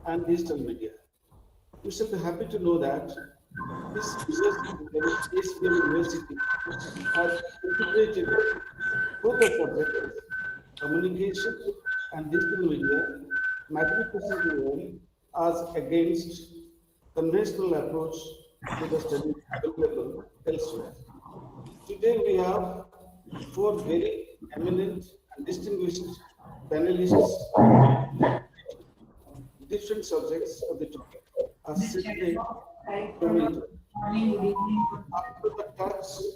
and digital media. You should be happy to know that this university, that is ACM University, has integrated both the subjects, communication and digital media, magnificently well as against conventional approach to the studies available elsewhere. Today we have four very eminent and distinguished panelists different subjects of the topic are seated to meet. After the talks, we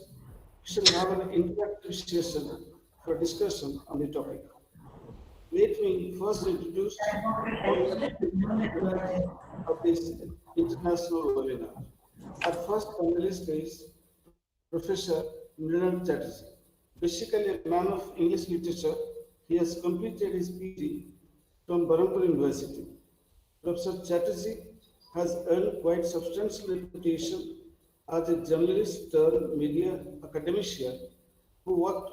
shall have an interactive session for discussion on the topic. Let me first introduce of this international webinar. Our first panelist is Professor Untitled Chapter. Basically a man of English literature, he has completed his PhD from Berhampur University. Professor Chatterjee has earned quite substantial reputation as a journalist turned media academician who worked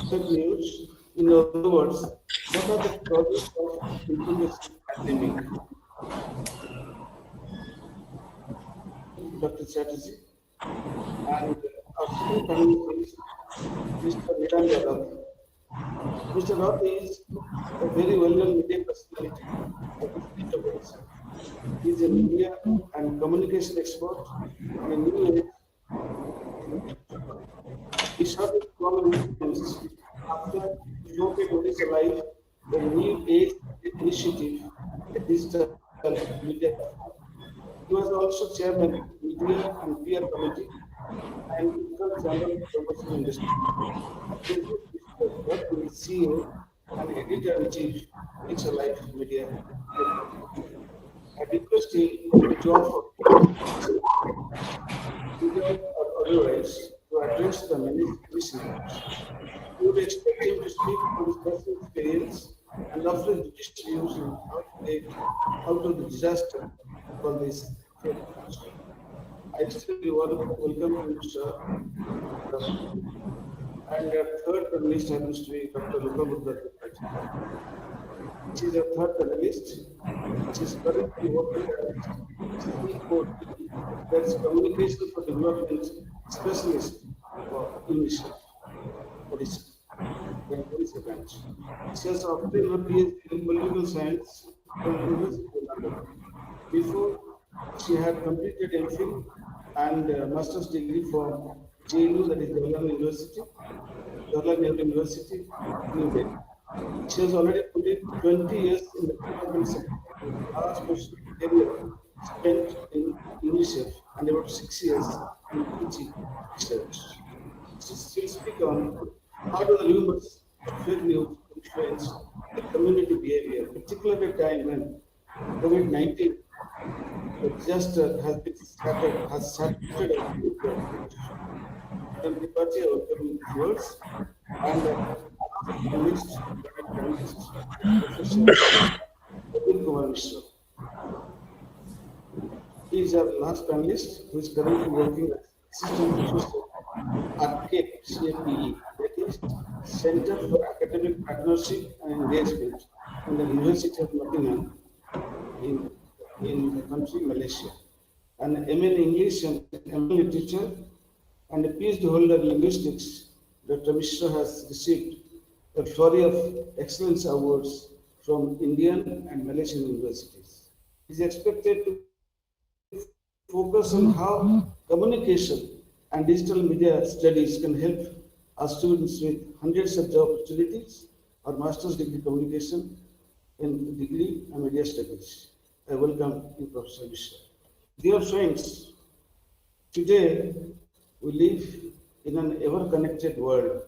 fake news. In other words, what are the problems of information pandemic? Dr. Chatterjee. And our second panelist is Mr. Niranga Rath. Mr. Rath is a very well-known media personality of his database. He is a media and communication expert and a new age. He started common influence after European Bodies Alive, a new age initiative, a digital media platform. He was also chairman of Media and Peer Committee and General Promotion Industry. Worked with CEO and editor-in-chief It's a Life Media Network. I request him to offer video or otherwise to address the many listeners. We would expect him to speak from his personal experience and offer British views on how to get out of the disaster for this fake news. I extremely welcome you, sir. And our third panelist happens to be Dr. Luka. She is a third panelist. She is currently working as COD, that's Communication for Development Specialist for UNICEF. Odisha branch. She has obtained her PhD in political science from the University of London. Before, she had completed MPhil and master's degree from JNU, that is Jawaharlal Nehru University, New Delhi. She has already put in 20 years in the development sector, last career spent in UNICEF and about 6 years in teaching research. She will speak on how do the rumors of fake news influence the community behavior, particularly at a time when COVID-19 the disaster has started and the party are welcoming words and panelist, Professor Mishra. He is our last panelist who is currently working as assistant professor at CAPE, that is Center for Academic Partnership and Engagement in the University of Nottingham in the country Malaysia. An MA in English and MA in Literature and a PhD holder in Linguistics, Dr. Mishra has received a flurry of excellence awards from Indian and Malaysian universities. He is expected to focus on how communication and digital media studies can help our students with hundreds of job opportunities or master's degree communication in degree and media studies. I welcome you, Professor Mishra. Dear friends, today we live in an ever-connected world.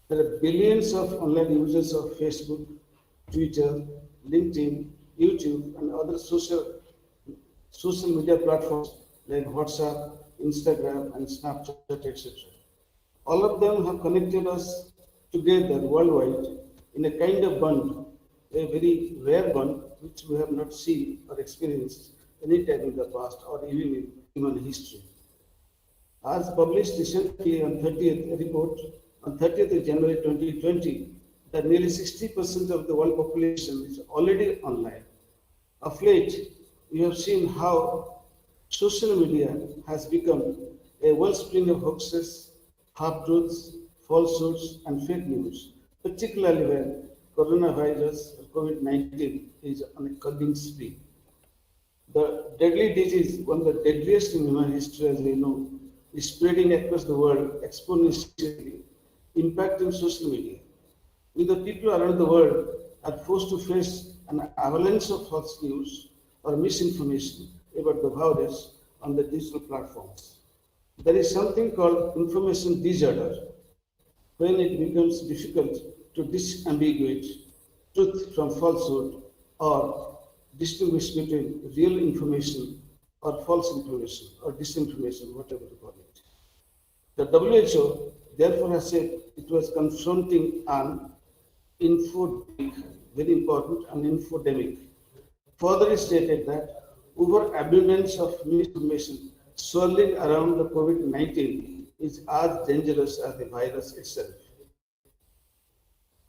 There are billions of online users of Facebook, Twitter, LinkedIn, YouTube, and other social media platforms like WhatsApp, Instagram, and Snapchat, etc. All of them have connected us together worldwide in a kind of bond, a very rare bond which we have not seen or experienced any time in the past or even in human history. As published recently on 30th a report on 30th of January 2020, that nearly 60% of the world population is already online. Of late, we have seen how social media has become a wellspring of hoaxes, half-truths, falsehoods, and fake news, particularly when coronavirus or COVID-19 is on a culling spree. The deadly disease, one of the deadliest in human history, as we know, is spreading across the world exponentially, impacting social media. With the people around the world are forced to face an avalanche of false news or misinformation about the virus on the digital platforms. There is something called information disorder, when it becomes difficult to disambiguate truth from falsehood or distinguish between real information or false information or disinformation, whatever you call it. The WHO therefore has said it was confronting an infodemic, very important, an infodemic. Further, it stated that overabundance of misinformation swirling around the COVID-19 is as dangerous as the virus itself.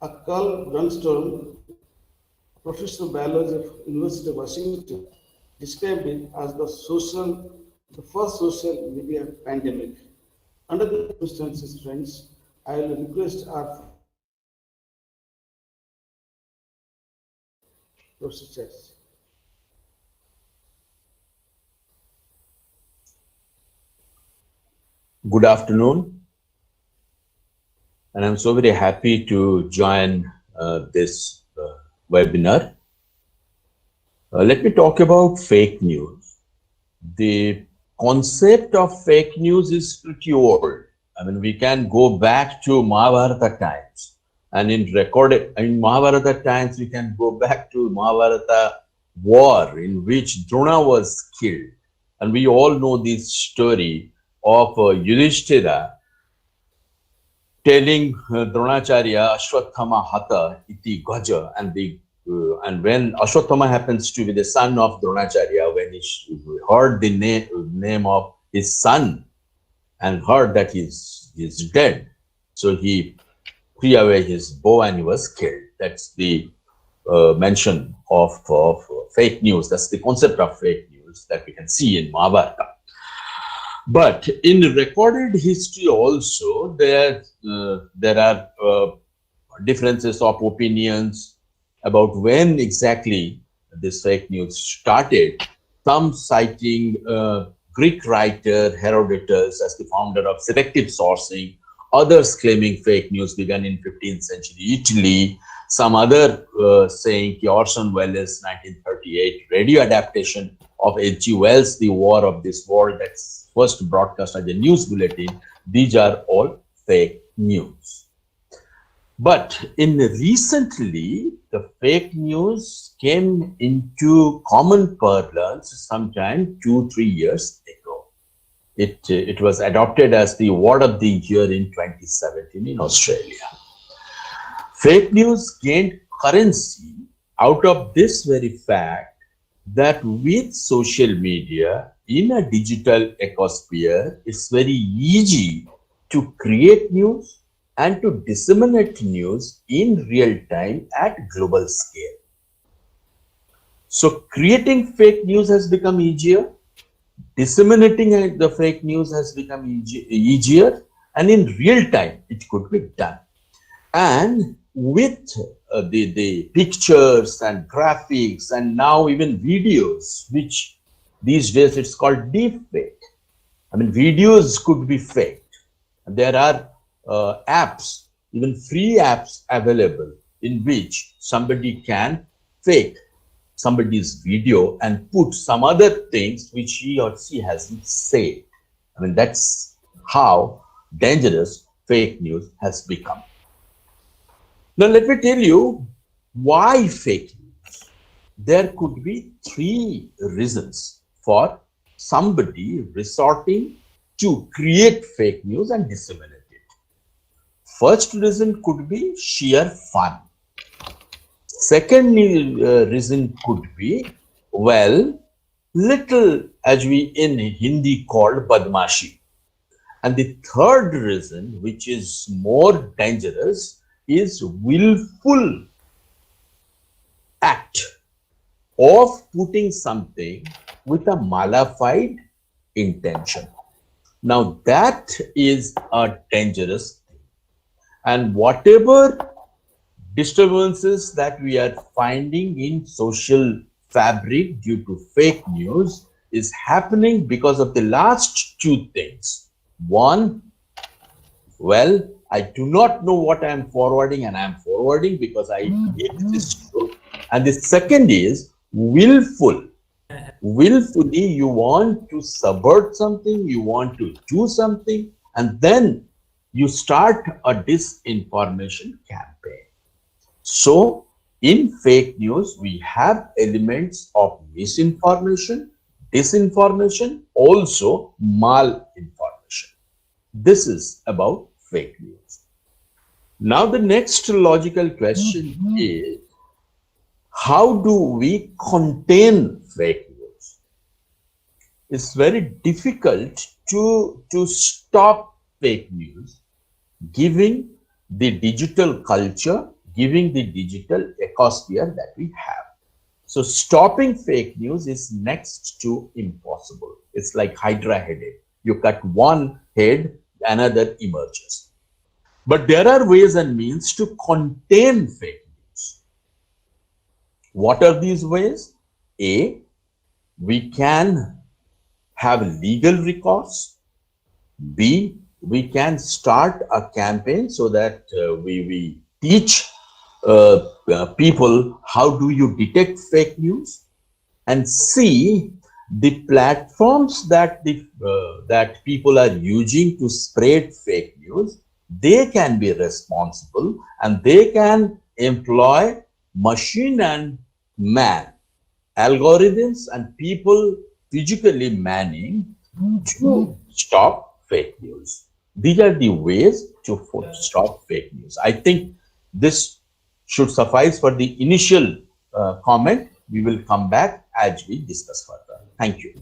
A Carl Brunstone, professor of biology of University of Washington, described it as the first social media pandemic. Under the circumstances, friends, I will request our Professor Chess. Good afternoon, and I'm so very happy to join this webinar. Let me talk about fake news. The concept of fake news is pretty old. I mean, we can go back to Mahabharata times, and in Mahabharata times, we can go back to Mahabharata war in which Drona was killed, and we all know this story of Yudhishthira telling Dronacharya Ashwathama Hatha iti Gaja, and when Ashwathama happens to be the son of Dronacharya, when he heard the name of his son and heard that he's dead, so he threw away his bow and he was killed. That's the mention of fake news. That's the concept of fake news that we can see in Mahabharata. But in recorded history also, there are differences of opinions about when exactly this fake news started. Some citing Greek writer Herodotus as the founder of selective sourcing, others claiming fake news began in 15th century Italy, some other saying Orson Welles' 1938 radio adaptation of H.G. Wells' The War of This World, that's first broadcast as a news bulletin. These are all fake news. But in recently, the fake news came into common parlance sometime 2-3 years ago. It was adopted as the word of the year in 2017 in Australia. Fake news gained currency out of this very fact that with social media in a digital ecosphere, it's very easy to create news and to disseminate news in real time at global scale. So creating fake news has become easier, disseminating the fake news has become easier, and in real time it could be done. And with the pictures and graphics and now even videos, which these days it's called deep fake. I mean, videos could be faked. There are apps, even free apps available in which somebody can fake somebody's video and put some other things which he or she hasn't said. I mean, that's how dangerous fake news has become. Now, let me tell you why fake news. There could be 3 reasons for somebody resorting to create fake news and disseminate it. First reason could be sheer fun. Second reason could be, well, little, as we in Hindi called badmashi. And the third reason, which is more dangerous, is willful act of putting something with a malified intention. Now that is a dangerous thing. And whatever disturbances that we are finding in social fabric due to fake news is happening because of the last two things. One, well, I do not know what I am forwarding, and I am forwarding because I believe this is true. And the second is willful. Willfully, you want to subvert something, you want to do something, and then you start a disinformation campaign. So, in fake news, we have elements of misinformation, disinformation, also malinformation. This is about fake news. Now, the next logical question is, how do we contain fake news? It's very difficult to stop fake news, given the digital culture, given the digital ecosphere that we have. So stopping fake news is next to impossible. It's like Hydra headed. You cut one head, another emerges. But there are ways and means to contain fake news. What are these ways? A, we can have legal recourse. B, we can start a campaign so that we teach people how do you detect fake news. And C, the platforms that that people are using to spread fake news, they can be responsible and they can employ machine and man, algorithms and people physically manning to stop fake news. These are the ways to stop fake news. I think this should suffice for the initial comment. We will come back as we discuss further. Thank you.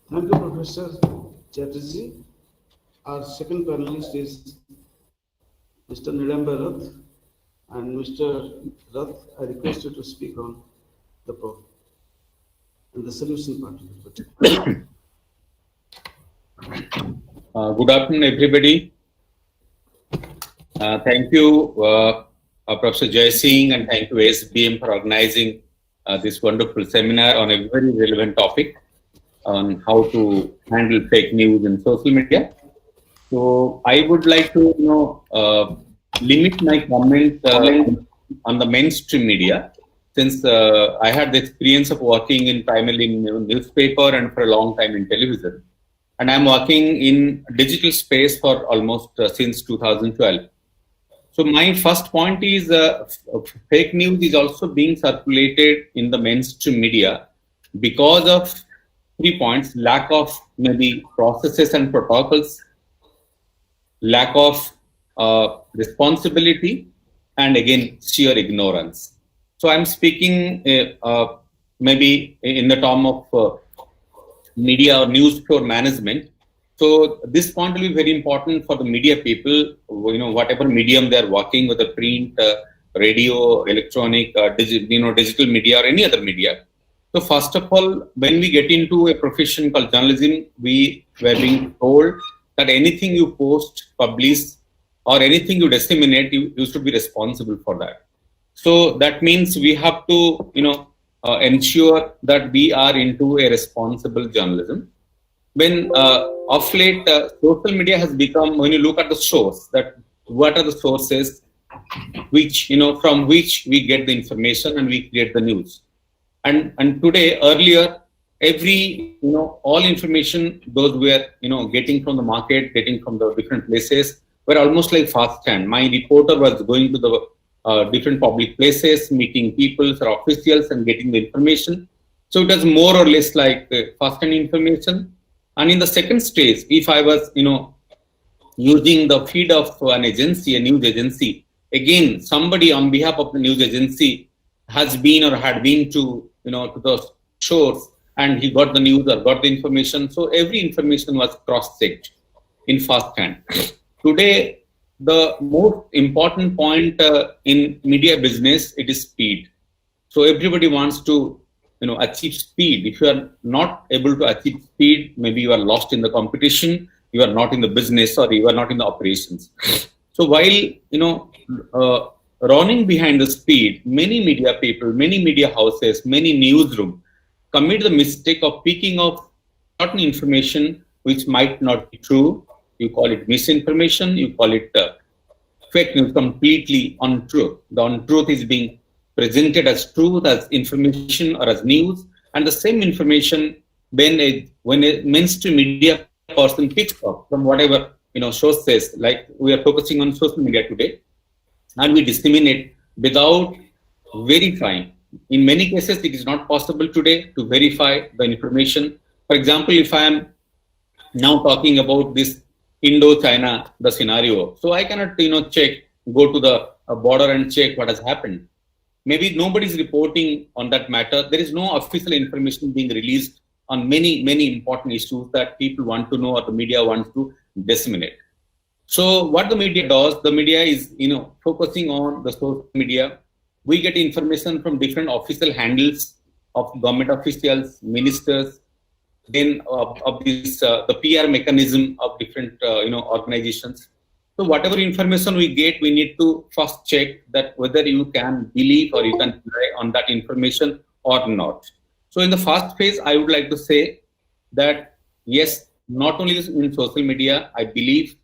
Thank you, Professor Chatterjee. Our second panelist is Mr. Nidamba Rath. And Mr. Rath, I request you to speak on the problem and the solution part of it. Good afternoon, everybody. Thank you, Professor Jai Singh, and thank you, SBM, for organizing this wonderful seminar on a very relevant topic on how to handle fake news in social media. So I would like to, limit my comment on the mainstream media, since I had the experience of working in primarily in newspaper and for a long time in television. And I'm working in digital space for almost since 2012. So my first point is fake news is also being circulated in the mainstream media because of 3 points: lack of maybe processes and protocols, lack of responsibility, and again, sheer ignorance. So I'm speaking maybe in the term of media or news flow management. So this point will be very important for the media people, whatever medium they're working with, the print, radio, electronic, digital media or any other media. So first of all, when we get into a profession called journalism, we were being told that anything you post, publish, or anything you disseminate, you should be responsible for that. So that means we have to, ensure that we are into a responsible journalism. When of late, social media has become, when you look at the source, that what are the sources which, from which we get the information and we create the news. And today, earlier, every, all information those were, getting from the market, getting from the different places, were almost like fast hand. My reporter was going to the different public places, meeting people or officials and getting the information. So it was more or less like first-hand information. And in the second stage, if I was, using the feed of an agency, a news agency, again, somebody on behalf of the news agency has been or had been to, to those shores, and he got the news or got the information. So every information was cross-checked in fast hand. Today, the most important point in media business, it is speed. So everybody wants to, achieve speed. If you are not able to achieve speed, maybe you are lost in the competition, you are not in the business, or you are not in the operations. So while, uh, running behind the speed, many media people, many media houses, many newsroom commit the mistake of picking up certain information which might not be true. You call it misinformation, you call it fake news, completely untruth. The untruth is being presented as truth, as information, or as news, and the same information when a mainstream media person picks up from whatever source says, like we are focusing on social media today, and we disseminate without verifying. In many cases, it is not possible today to verify the information. For example, if I am now talking about this Indo-China, the scenario. So I cannot, check, go to the border and check what has happened. Maybe nobody is reporting on that matter. There is no official information being released on many, many important issues that people want to know or the media wants to disseminate. So what the media does, the media is, focusing on the social media. We get information from different official handles of government officials, ministers, then of this the PR mechanism of different organizations. So whatever information we get, we need to first check that whether you can believe or you can rely on that information or not. So in the first phase, I would like to say that yes, not only in social media, I believe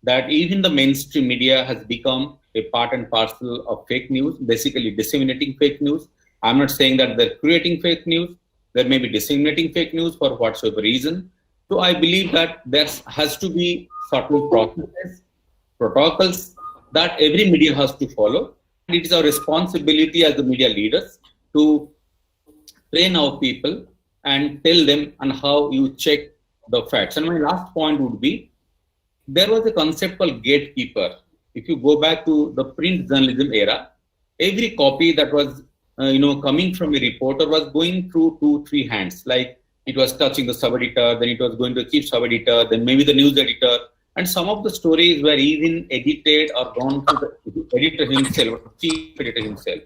that even the mainstream media has become a part and parcel of fake news, basically disseminating fake news. I'm not saying that they're creating fake news. They may be disseminating fake news for whatsoever reason. So I believe that there has to be certain processes, protocols that every media has to follow. And it is our responsibility as the media leaders to train our people and tell them on how you check the facts. And my last point would be there was a concept called gatekeeper. If you go back to the print journalism era, every copy that was coming from a reporter was going through 2 3 hands. Like it was touching the sub editor, then it was going to the chief sub editor, then maybe the news editor, and some of the stories were even edited or gone to the editor himself, or chief editor himself.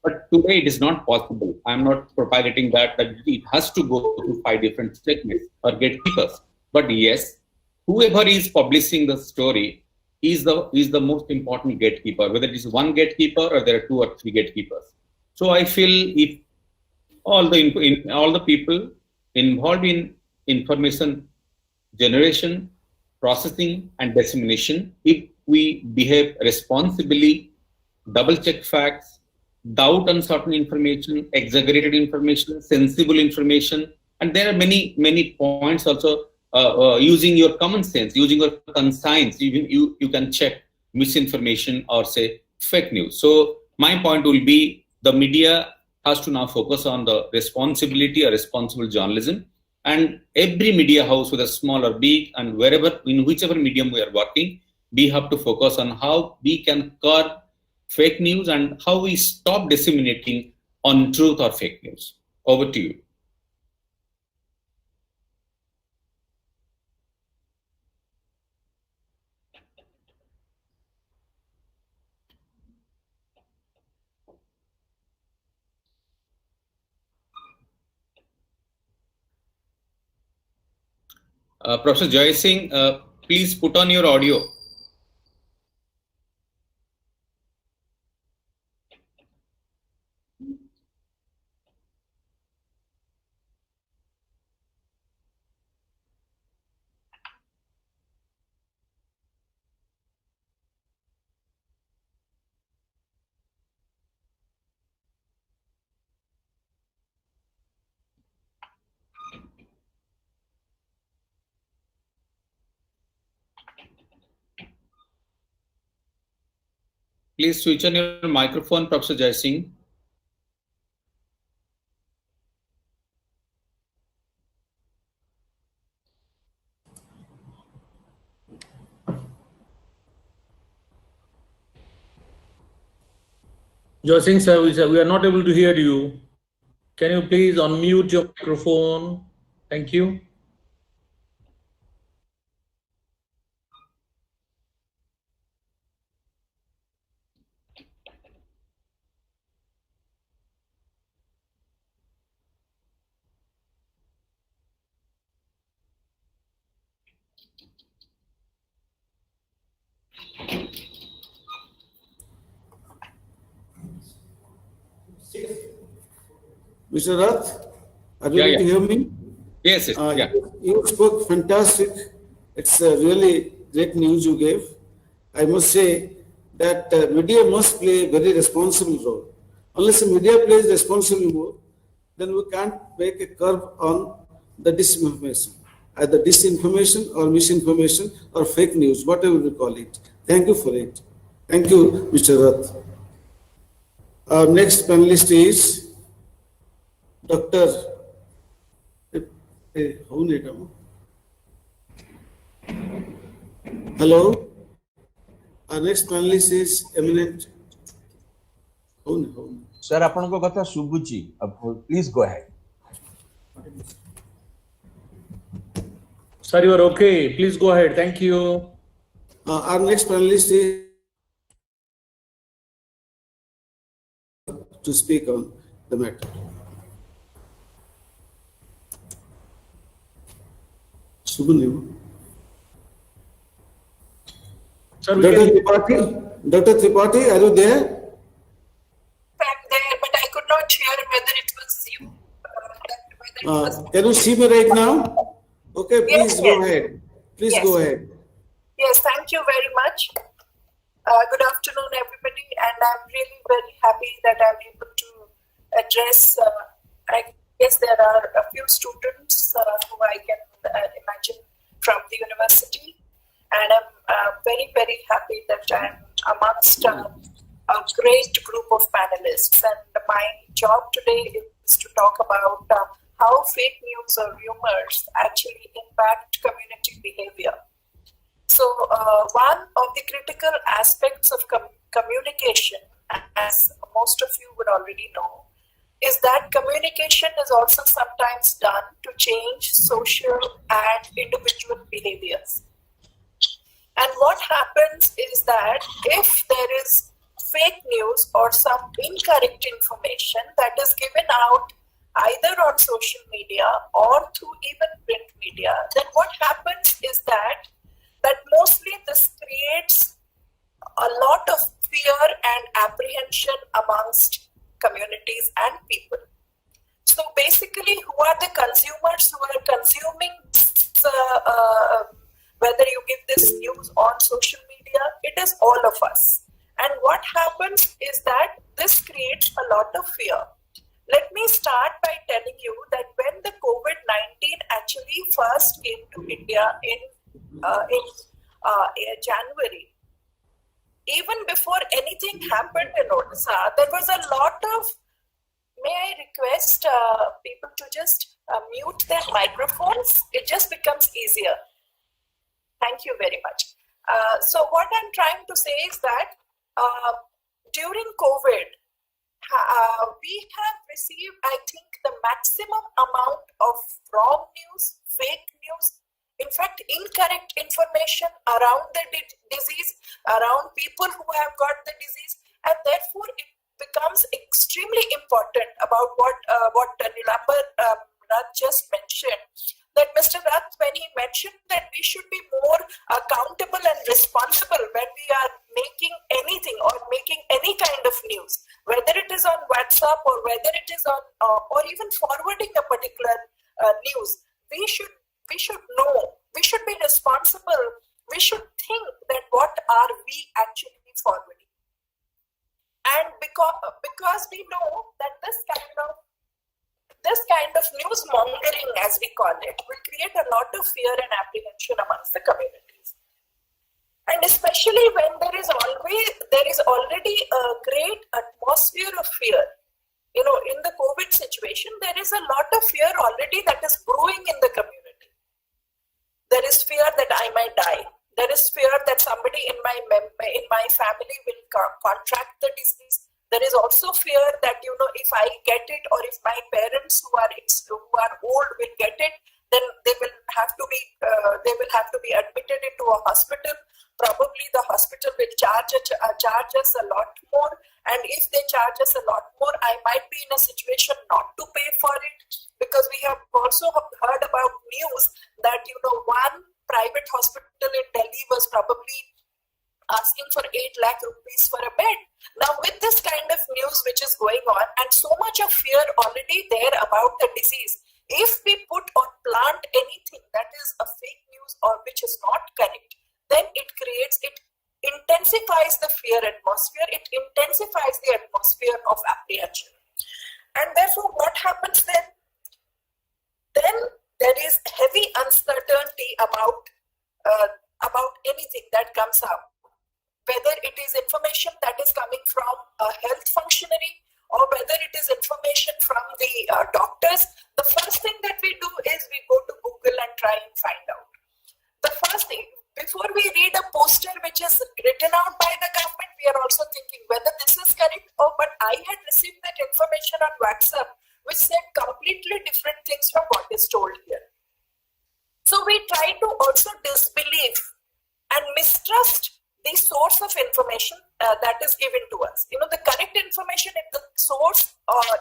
But today it is not possible. I'm not propagating that it has to go to 5 different segments or gatekeepers. But yes, whoever is publishing the story is the most important gatekeeper, whether it is one gatekeeper or there are 2 or 3 gatekeepers. So I feel if all the people involved in information generation, processing, and dissemination, if we behave responsibly, double check facts, doubt uncertain information, exaggerated information, sensible information, and there are many points also. Using your common sense, using your conscience, even you can check misinformation or say fake news. So my point will be the media has to now focus on the responsibility or responsible journalism, and every media house, whether small or big, and wherever in whichever medium we are working, we have to focus on how we can curb fake news and how we stop disseminating untruth or fake news. Over to you. Professor Joy Singh, please put on your audio. Please switch on your microphone, Professor Jai Singh. Jai Singh sir, we are not able to hear you. Can you please unmute your microphone? Thank you. Mr. Rath, are you Yeah, able to yeah. hear me? Yes, yes, yeah. You spoke fantastic. It's really great news you gave. I must say that media must play a very responsible role. Unless the media plays responsible role, then we can't make a curve on the disinformation, either disinformation or misinformation or fake news, whatever we call it. Thank you for it. Thank you, Mr. Rath. Our next panelist is Dr. Hello. Our next panelist is eminent. Sir, ଆପଣଙ୍କ କଥା ଶୁଭୁଛି. Please go ahead. Sir, you are okay. Please go ahead. Thank you. Our next panelist is to speak on the matter. Sir, Dr. Tripathi, are you there? I'm there, but I could not hear whether it was you. Can you see me right now? Okay, please Yes, go yes. ahead. Please Yes. go ahead. Yes, thank you very much. Good afternoon, everybody, and I'm really very happy that I'm able to address. I guess there are a few students who I can imagine from the university, and I'm very, very happy that I'm amongst a great group of panelists. And my job today is to talk about how fake news or rumors actually impact community behavior. So one of the critical aspects of communication, as most of you would already know, is that communication is also sometimes done to change social and individual behaviors. And what happens is that if there is fake news or some incorrect information that is given out either on social media or through even print media, then what happens is that mostly this creates a lot of fear and apprehension amongst communities and people. So basically, who are the consumers who are consuming whether you give this news on social media? It is all of us. And what happens is that this creates a lot of fear. Let me start by telling you that when the COVID-19 actually first came to India in January, even before anything happened in Odisha, there was a lot of, may I request people to just mute their microphones? It just becomes easier. Thank you very much. So what I'm trying to say is that during COVID, we have received, I think, the maximum amount of wrong news, fake news, in fact, incorrect information around the disease, around people who have got the disease, and therefore it becomes extremely important about what Nilambar Rath just mentioned. That Mr. Rath, when he mentioned that we should be more accountable and responsible when we are making anything or making any kind of news, whether it is on WhatsApp or whether it is on or even forwarding a particular news, we should know, we should be responsible, we should think that what are we actually forwarding. And because we know that this kind of news mongering, as we call it, will create a lot of fear and apprehension amongst the communities. And especially when there is already a great atmosphere of fear. You know, in the COVID situation, there is a lot of fear already that is brewing in the community. There is fear that I might die. There is fear that somebody in my family will contract the disease. There is also fear that, you know, if I get it, or if my parents who are old will get it, then they will have to be admitted into a hospital. Probably the hospital will charge us a lot more, and if they charge us a lot more, I might be in a situation not to pay for it, because we have also heard about news that, you know, one private hospital in Delhi was probably asking for 8 lakh rupees for a bed. Now, with this kind of news which is going on, and so much of fear already there about the disease, if we put or plant anything that is a fake news or which is not correct, then it intensifies the fear atmosphere, it intensifies the atmosphere of apprehension. And therefore, what happens then? Then there is heavy uncertainty about anything that comes out, whether it is information that is coming from a health functionary or whether it is information from the doctors. The first thing that we do is we go to Google and try and find out. The first thing, before we read a poster which is written out by the government, we are also thinking whether this is correct. Oh, but I had received that information on WhatsApp which said completely different things from what is told here. So we try to also disbelieve and mistrust the source of information that is given to us. You know, the correct information, if the source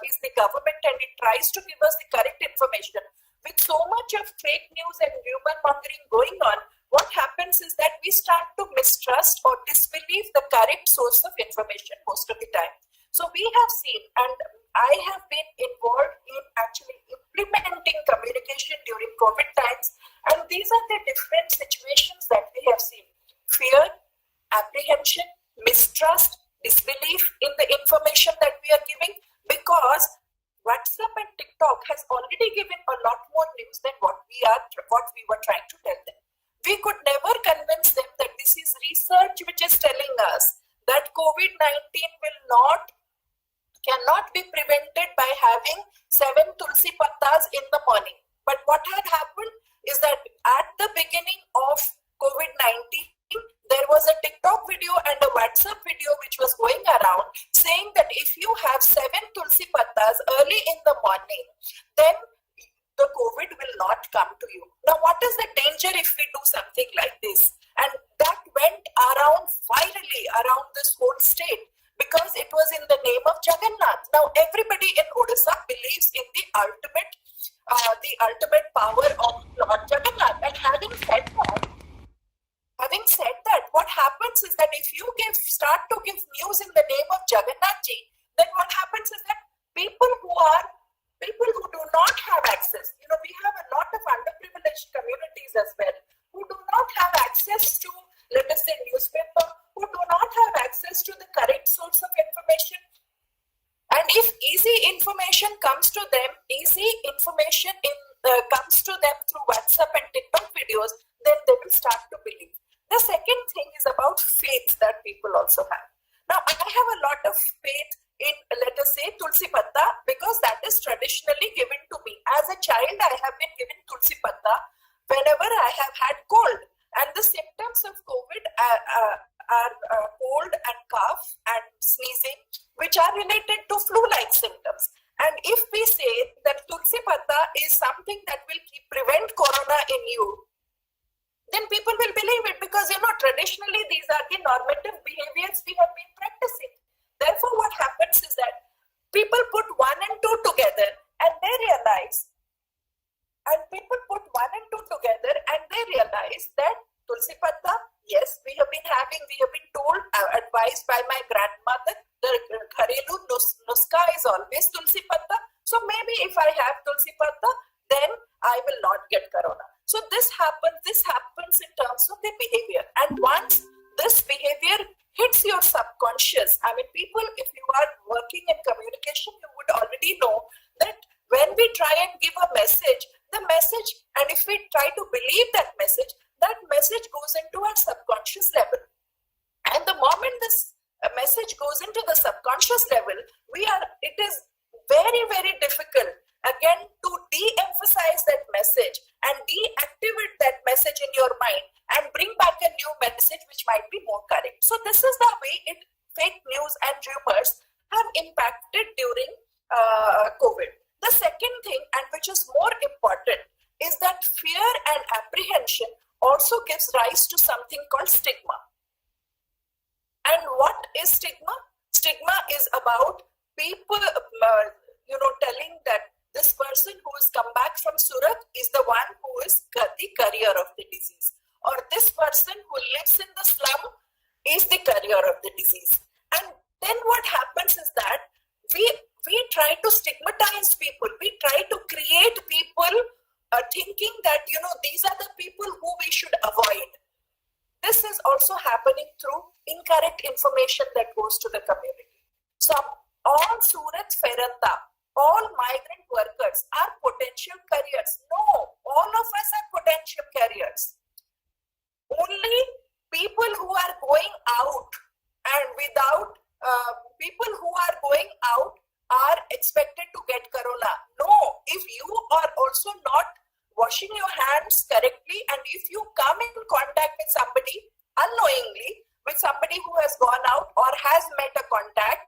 is the government and it tries to give us the correct information, with so much of fake news and rumor mongering going on, what happens is that we start to mistrust or disbelieve the correct source of information most of the time. So we have seen, and I have been involved in actually implementing communication during COVID times, and these are the different situations that we have seen: fear, apprehension, mistrust, disbelief in the information that we are giving, because WhatsApp and TikTok has already given a lot more news than what we were trying to tell them. We could never convince them that this is research which is telling us that COVID-19 cannot be prevented by having 7 tulsi pattas in the morning. But what had happened is that at the beginning of COVID-19, there was a TikTok video and a WhatsApp video which was going around saying that if you have 7 tulsi pattas early in the morning, then the COVID will not come to you. Now, what is the danger if we do something like this? And that went around virally around this whole state because it was in the name of Jagannath. Now, everybody in Odisha believes in the ultimate power of Lord Jagannath. And having said that, what happens is that if you start to give news in the name of Jagannath Ji, then what happens is that people who do not have access, you know, we have a lot of underprivileged communities as well, who do not have access to, let us say, newspaper, who do not have access to the correct source of information. And if easy information comes to them through WhatsApp and TikTok videos, then they will start to believe. The second thing is about faith that people also have. Now, I have a lot of faith in, let us say, Tulsi Patta, because that is traditionally given to me. As a child, I have been given Tulsi Patta whenever I have had cold. And the symptoms of COVID are cold and cough and sneezing, which are related to flu-like symptoms. And if we say that Tulsi Patta is something that will prevent corona in you, then people will believe it, because, you know, traditionally these are the normative behaviors we have been practicing. Therefore, what happens is that people put 1 and 2 together and they realize, that Tulsi Patta, yes, we have been told, advised by my grandmother, the Gharelu Nuska is always Tulsi Patta. So maybe if I have Tulsi Patta, then I will not get corona. So this happens in terms of the behavior. And once this behavior hits your subconscious, I mean, people, if you are working in communication, you would already know that when we try and give a message, and if we try to believe that message, that message goes into our subconscious level. And the moment this message goes into the subconscious level, it is very, very difficult again to de-emphasize that message and deactivate that message in your mind and bring back a new message which might be more correct. So this is the way fake news and rumors have impacted during COVID. The second thing, and which is more important, is that fear and apprehension also gives rise to something called stigma. And what is stigma? Stigma is about people, telling that this person who has come back from Surat is the one who is the carrier of the disease, or this person who lives in the slum is the carrier of the disease. And then what happens is that we try to stigmatize people. We try to create people thinking that, these are the people who we should avoid. This is also happening through incorrect information that goes to the community. So all Surat Feranta, all migrant workers are potential carriers. No, all of us are potential carriers. Only people who are going out and without people who are going out are expected to get corona. No, if you are also not washing your hands correctly, and if you come in contact with somebody unknowingly, with somebody who has gone out or has met a contact,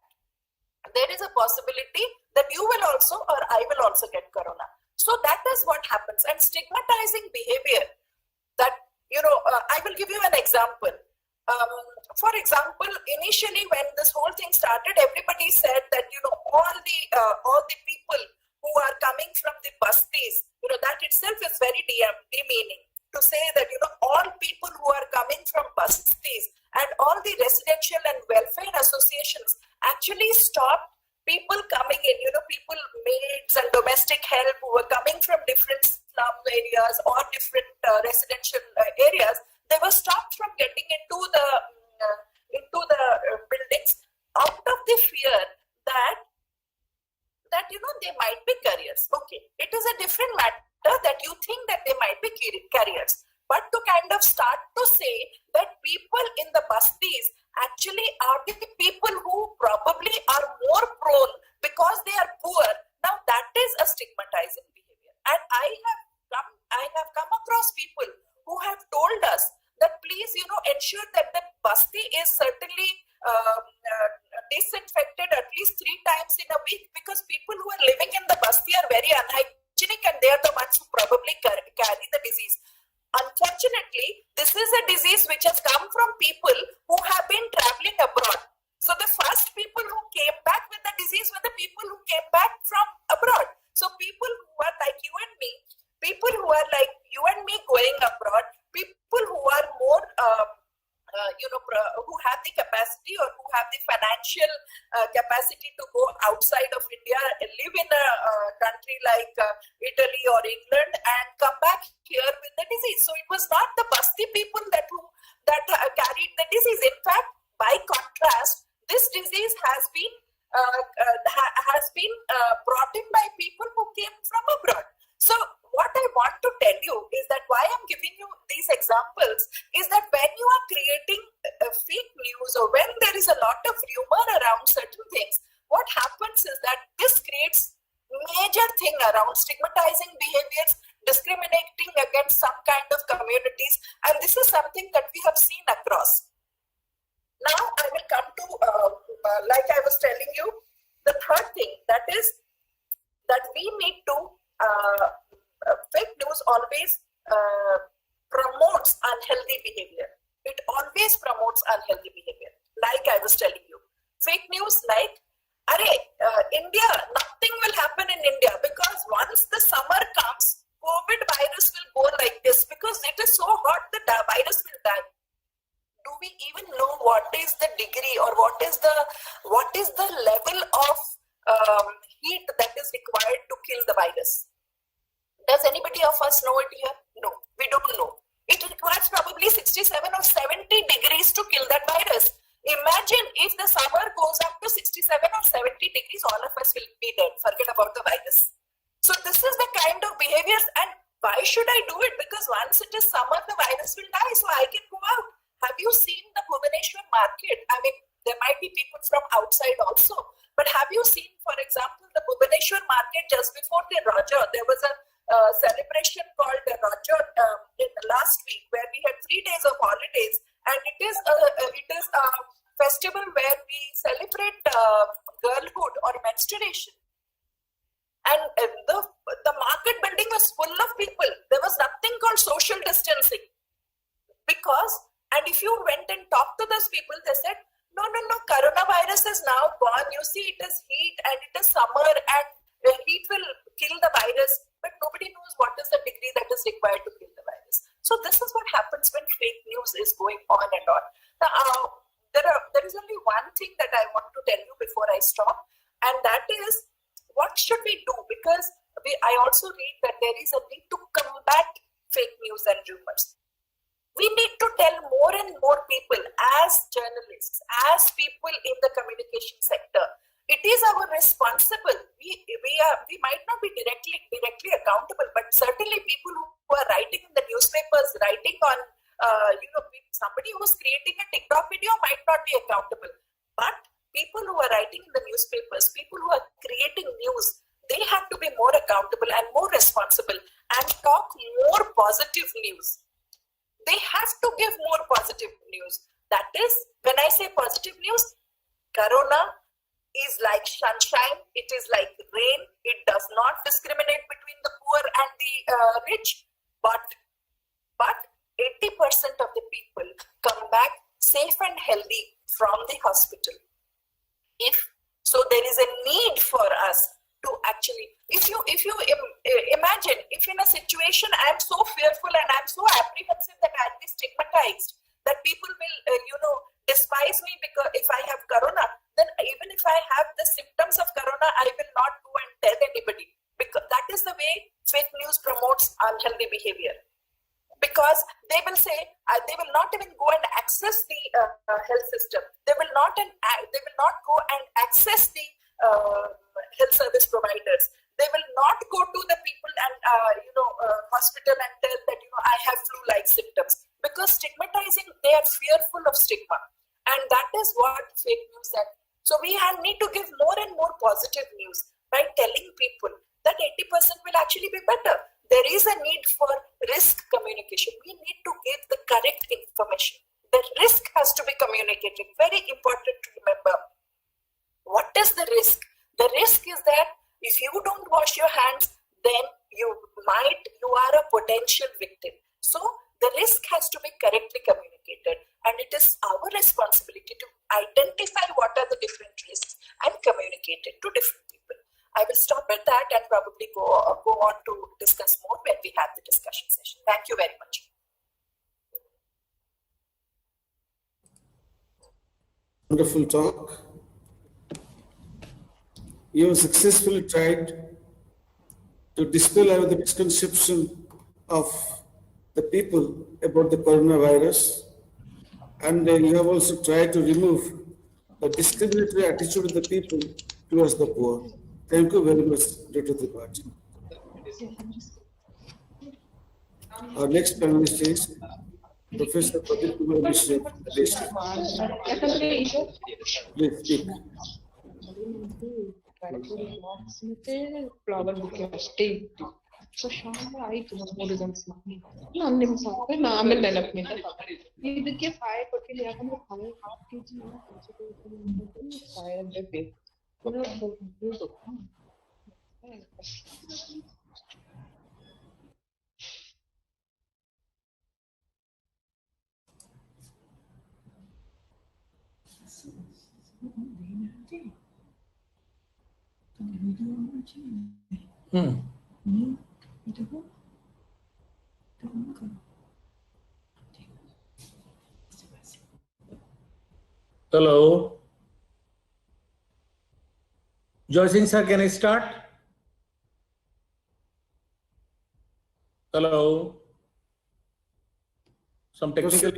there is a possibility that you will also, or I will also get corona. So that is what happens. And stigmatizing behavior, that, I will give you an example. For example, initially when this whole thing started, everybody said that, all the people who are coming from the bastis, that itself is very demeaning. To say that, all people who are coming from bastis and all the residential and welfare associations actually stopped people coming in, people, maids and domestic help who were coming from different slum areas or different residential areas. They were stopped from getting into the buildings out of the fear that they might be carriers. Okay, it is a different matter that you think that they might be carriers, but to kind of start to say that people in the bastis actually are the people who probably are more prone because they are poor. Now that is a stigmatizing behavior, and I have come across people who have told us that please, ensure that the basti is certainly disinfected at least 3 times in a week, because people who are living in the basti are very unhygienic and they are the ones who probably carry the disease. Unfortunately, this is a disease which has come from people who have been traveling abroad. So the first people who came back with the disease were the people who came back from abroad. So people who are like you and me, going abroad, people who are more who have the capacity or who have the financial capacity to go outside of India, live in a country like Italy or England and come back here with the disease. So it was not the basti people that carried the disease. In fact, by contrast, this disease has been brought in by people who came from abroad. So what I want to tell you is that why I'm giving you these examples is that when you are creating fake news or when there is a lot of rumor around certain things, what happens is that this creates major thing around stigmatizing behaviors, discriminating against some kind of communities, and this is something that we have seen across. Now I will come to, like I was telling you, the third thing, that is that we need to fake news always promotes unhealthy behavior. It always promotes unhealthy behavior. Like I was telling you, fake news like, India, nothing will happen in India because once the summer comes, COVID virus will go like this because it is so hot, the virus will die. Do we even know what is the degree or what is the level of heat that is required to kill the virus? Does anybody of us know it here? No, we don't know. It requires probably 67 or 70 degrees to kill that virus. Imagine if the summer goes up to 67 or 70 degrees, all of us will be dead. Forget about the virus. So this is the kind of behaviors, and why should I do it? Because once it is summer, the virus will die, so I can go out. Have you seen the Bhubaneswar market? I mean, there might be people from outside also, but have you seen, for example, the Bhubaneswar market just before the Raja? There was a celebration called the Raja in the last week where we had 3 days of holidays, and it is a festival where we celebrate girlhood or menstruation. And the market building was full of people. There was nothing called social distancing. Because, and if you went and talked to those people, they said, no, coronavirus is now gone. You see, it is heat and it is summer and heat will kill the virus. But nobody knows what is the degree that is required to kill the virus. So this is what happens when fake news is going on and on. Now, there is only one thing that I want to tell you before I stop, and that is, what should we do? Because I also read that there is a need to combat fake news and rumors. We need to tell more and more people, as journalists, as people in the communication sector, it is our responsible. We might not be directly accountable, but certainly people who are writing in the newspapers, writing on, somebody who is creating a TikTok video might not be accountable, but people who are writing in the newspapers, people who are creating news, they have to be more accountable and more responsible and talk more positive news. They have to give more positive news. That is, when I say positive news, Corona is like sunshine, it is like rain, it does not discriminate between the poor and the rich, but 80% of the people come back safe and healthy from the hospital. So there is a need for us to actually, if you imagine, if in a situation I am so fearful and I am so apprehensive that I will be stigmatized, that people will, despise me because if I have corona, then even if I have the symptoms of corona, I will not go and tell anybody, because that is the way fake news promotes unhealthy behavior. Because they will say, they will not even go and access the health system. They will not go and access the health service providers. They will not go to the people and hospital and tell that I have flu-like symptoms, because stigmatizing, they are fearful of stigma, and that is what fake news is. So we need to give more and more positive news by telling people that 80% will actually be better. There is a need for risk communication. We need to give the correct information. The risk has to be communicated. Very important to remember. What is the risk? The risk is that if you don't wash your hands, then you are a potential victim. So the risk has to be correctly communicated, and it is our responsibility to identify what are the different risks and communicate it to different people. I will stop at that and probably go on to discuss more when we have the discussion session. Thank you very much. Wonderful talk. You have successfully tried to dispel the misconception of the people about the coronavirus, and you have also tried to remove the discriminatory attitude of the people towards the poor. Thank you very much, Dr. Tripathi. Our next panelist is Professor Pradeep Kumar Mishra. Please speak. Flower bouquet ಅಷ್ಟೇ ಇತ್ತು. So ಶಾಂತ ಆಯ್ತು 3 ಜನ ನಾನು ನಿಮ್ ಸಾಕು ಆಮೇಲೆ ನೆನಪಿನಿಂದ ಇದಕ್ಕೆ ಸಹಾಯ ಕೊಟ್ಟಿಲ್ಲ. ಯಾಕಂದ್ರೆ 5 kg ಸಹಾಯ ಬೇಕು. Hello. Joy Singh sir, can I start? Hello. Some technical.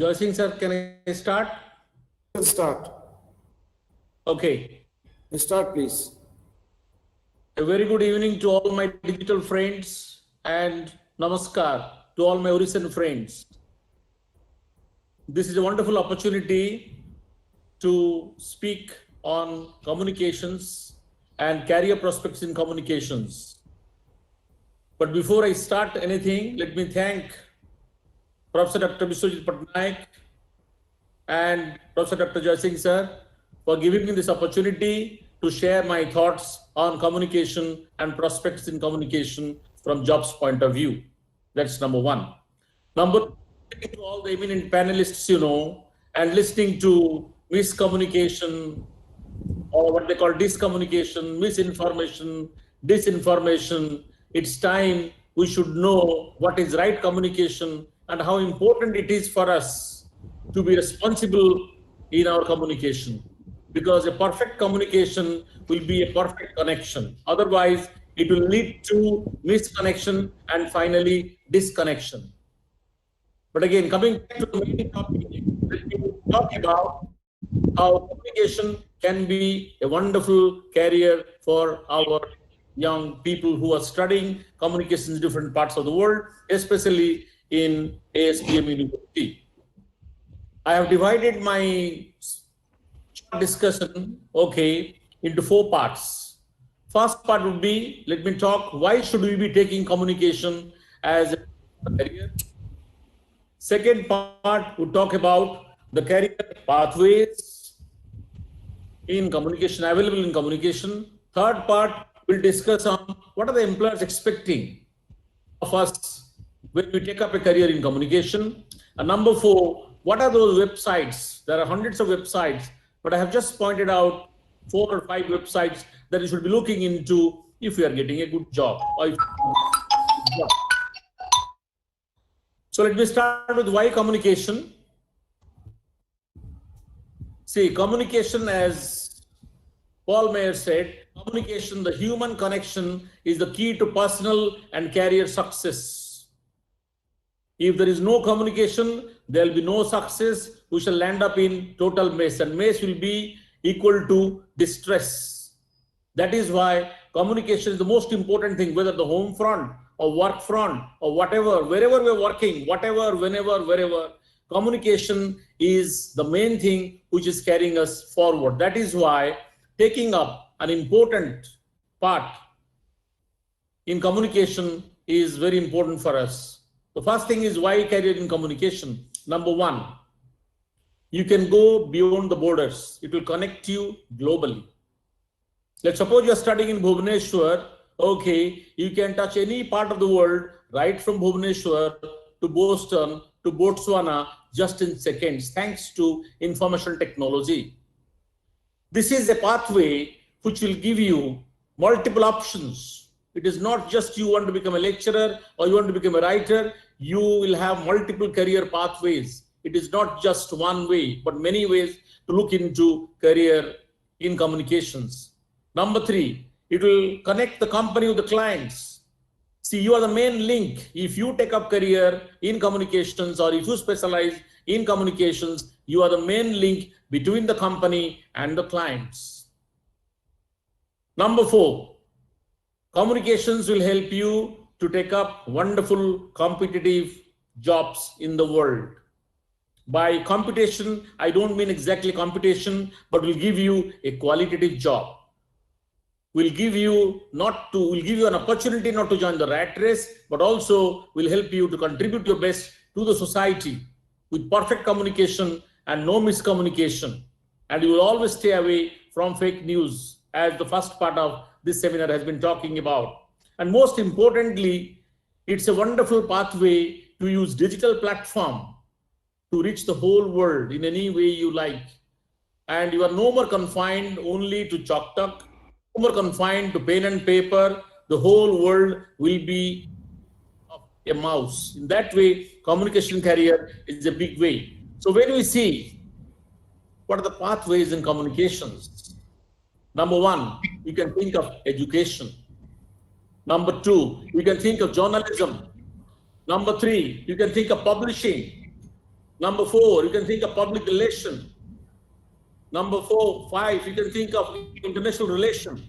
Joy Singh sir, can I start? Start. Okay. Start, please. A very good evening to all my digital friends and namaskar to all my Orison friends. This is a wonderful opportunity to speak on communications and career prospects in communications. But before I start anything, let me thank Professor Dr. Biswajit Patnaik and Professor Dr. Jaisingh sir for giving me this opportunity to share my thoughts on communication and prospects in communication from jobs point of view. That's number one. Number two, to all the eminent panelists, and listening to miscommunication or what they call discommunication, misinformation, disinformation. It's time we should know what is right communication and how important it is for us to be responsible in our communication. Because a perfect communication will be a perfect connection. Otherwise, it will lead to misconnection and finally disconnection. But again, coming back to the main topic, let me talk about how communication can be a wonderful career for our young people who are studying communications in different parts of the world, especially in ASPM University. I have divided my discussion, into 4 parts. First part would be, let me talk, why should we be taking communication as a career? Second part would talk about the career pathways in communication, available in communication. Third part, we'll discuss on what are the employers expecting of us when we take up a career in communication. And number 4, what are those websites? There are hundreds of websites, but I have just pointed out 4 or 5 websites that you should be looking into if you are getting a good job. So let me start with why communication. See, communication, as Paul Mayer said, communication, the human connection, is the key to personal and career success. If there is no communication, there will be no success. We shall land up in total mess, and mess will be equal to distress. That is why communication is the most important thing, whether the home front or work front or whatever, wherever we're working, whatever, whenever, wherever, communication is the main thing which is carrying us forward. That is why taking up an important part in communication is very important for us. The first thing is why career in communication. Number 1, you can go beyond the borders. It will connect you globally. Let's suppose you're studying in Bhubaneswar. You can touch any part of the world, right from Bhubaneswar to Boston to Botswana, just in seconds, thanks to information technology. This is a pathway which will give you multiple options. It is not just you want to become a lecturer or you want to become a writer. You will have multiple career pathways. It is not just one way, but many ways to look into career in communications. Number 3, it will connect the company with the clients. See, you are the main link. If you take up career in communications or if you specialize in communications, you are the main link between the company and the clients. Number 4, communications will help you to take up wonderful competitive jobs in the world. By computation, I don't mean exactly computation, but will give you a qualitative job. Will give you an opportunity not to join the rat race, but also will help you to contribute your best to the society with perfect communication and no miscommunication. And you will always stay away from fake news, as the first part of this seminar has been talking about. And most importantly, it's a wonderful pathway to use digital platform to reach the whole world in any way you like. And you are no more confined only to chalk talk, no more confined to pen and paper. The whole world will be a mouse. In that way, communication career is a big way. So when we see what are the pathways in communications, number 1, you can think of education. Number 2, you can think of journalism. Number 3, you can think of publishing. Number 4, you can think of public relation. Number 4, 5, you can think of international relations.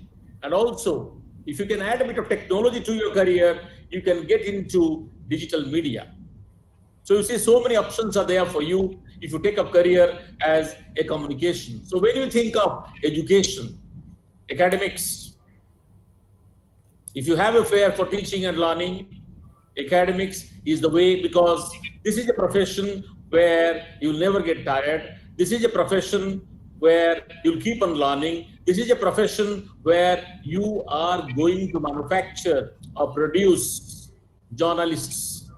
And also, if you can add a bit of technology to your career, you can get into digital media. So you see, so many options are there for you if you take up career as a communication. So when you think of education, academics, if you have a flair for teaching and learning, academics is the way, because this is a profession where you'll never get tired. This is a profession where you'll keep on learning. This is a profession where you are going to manufacture or produce journalists.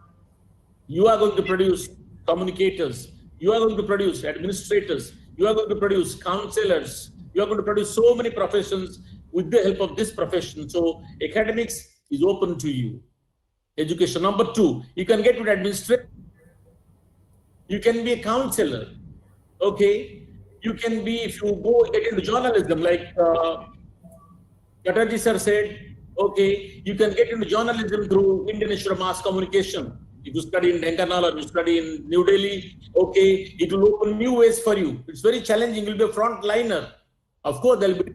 You are going to produce communicators. You are going to produce administrators. You are going to produce counselors. You are going to produce so many professions with the help of this profession. So academics is open to you. Education. Number 2, you can get to administration. You can be a counselor. Okay. You can be, if you go get into journalism, like Chatterjee sir said, okay, you can get into journalism through Indian Institute of Mass Communication. If you study in Dhenkanal or you study in New Delhi, okay, it will open new ways for you. It's very challenging. You'll be a frontliner. Of course, there'll be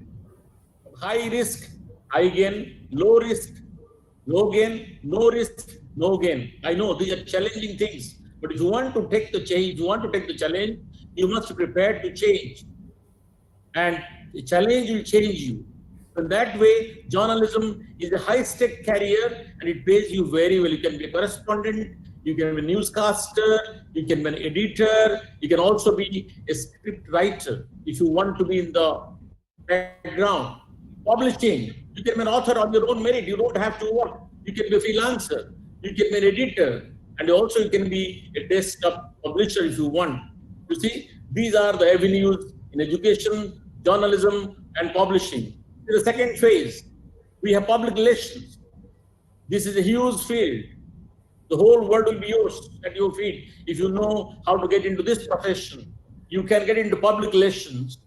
high risk, high gain, low risk, low gain, no risk, no gain. I know these are challenging things, but if you want to take the change, you want to take the challenge, you must be prepared to change. And the challenge will change you. In that way, journalism is a high-stake career and it pays you very well. You can be a correspondent, you can be a newscaster, you can be an editor, you can also be a script writer if you want to be in the background. Publishing, you can be an author on your own merit. You don't have to work. You can be a freelancer, you can be an editor, and also you can be a desktop publisher if you want. You see, these are the avenues in education, journalism, and publishing. In the second phase, we have public relations. This is a huge field. The whole world will be yours at your feet. If you know how to get into this profession, you can get into public relations,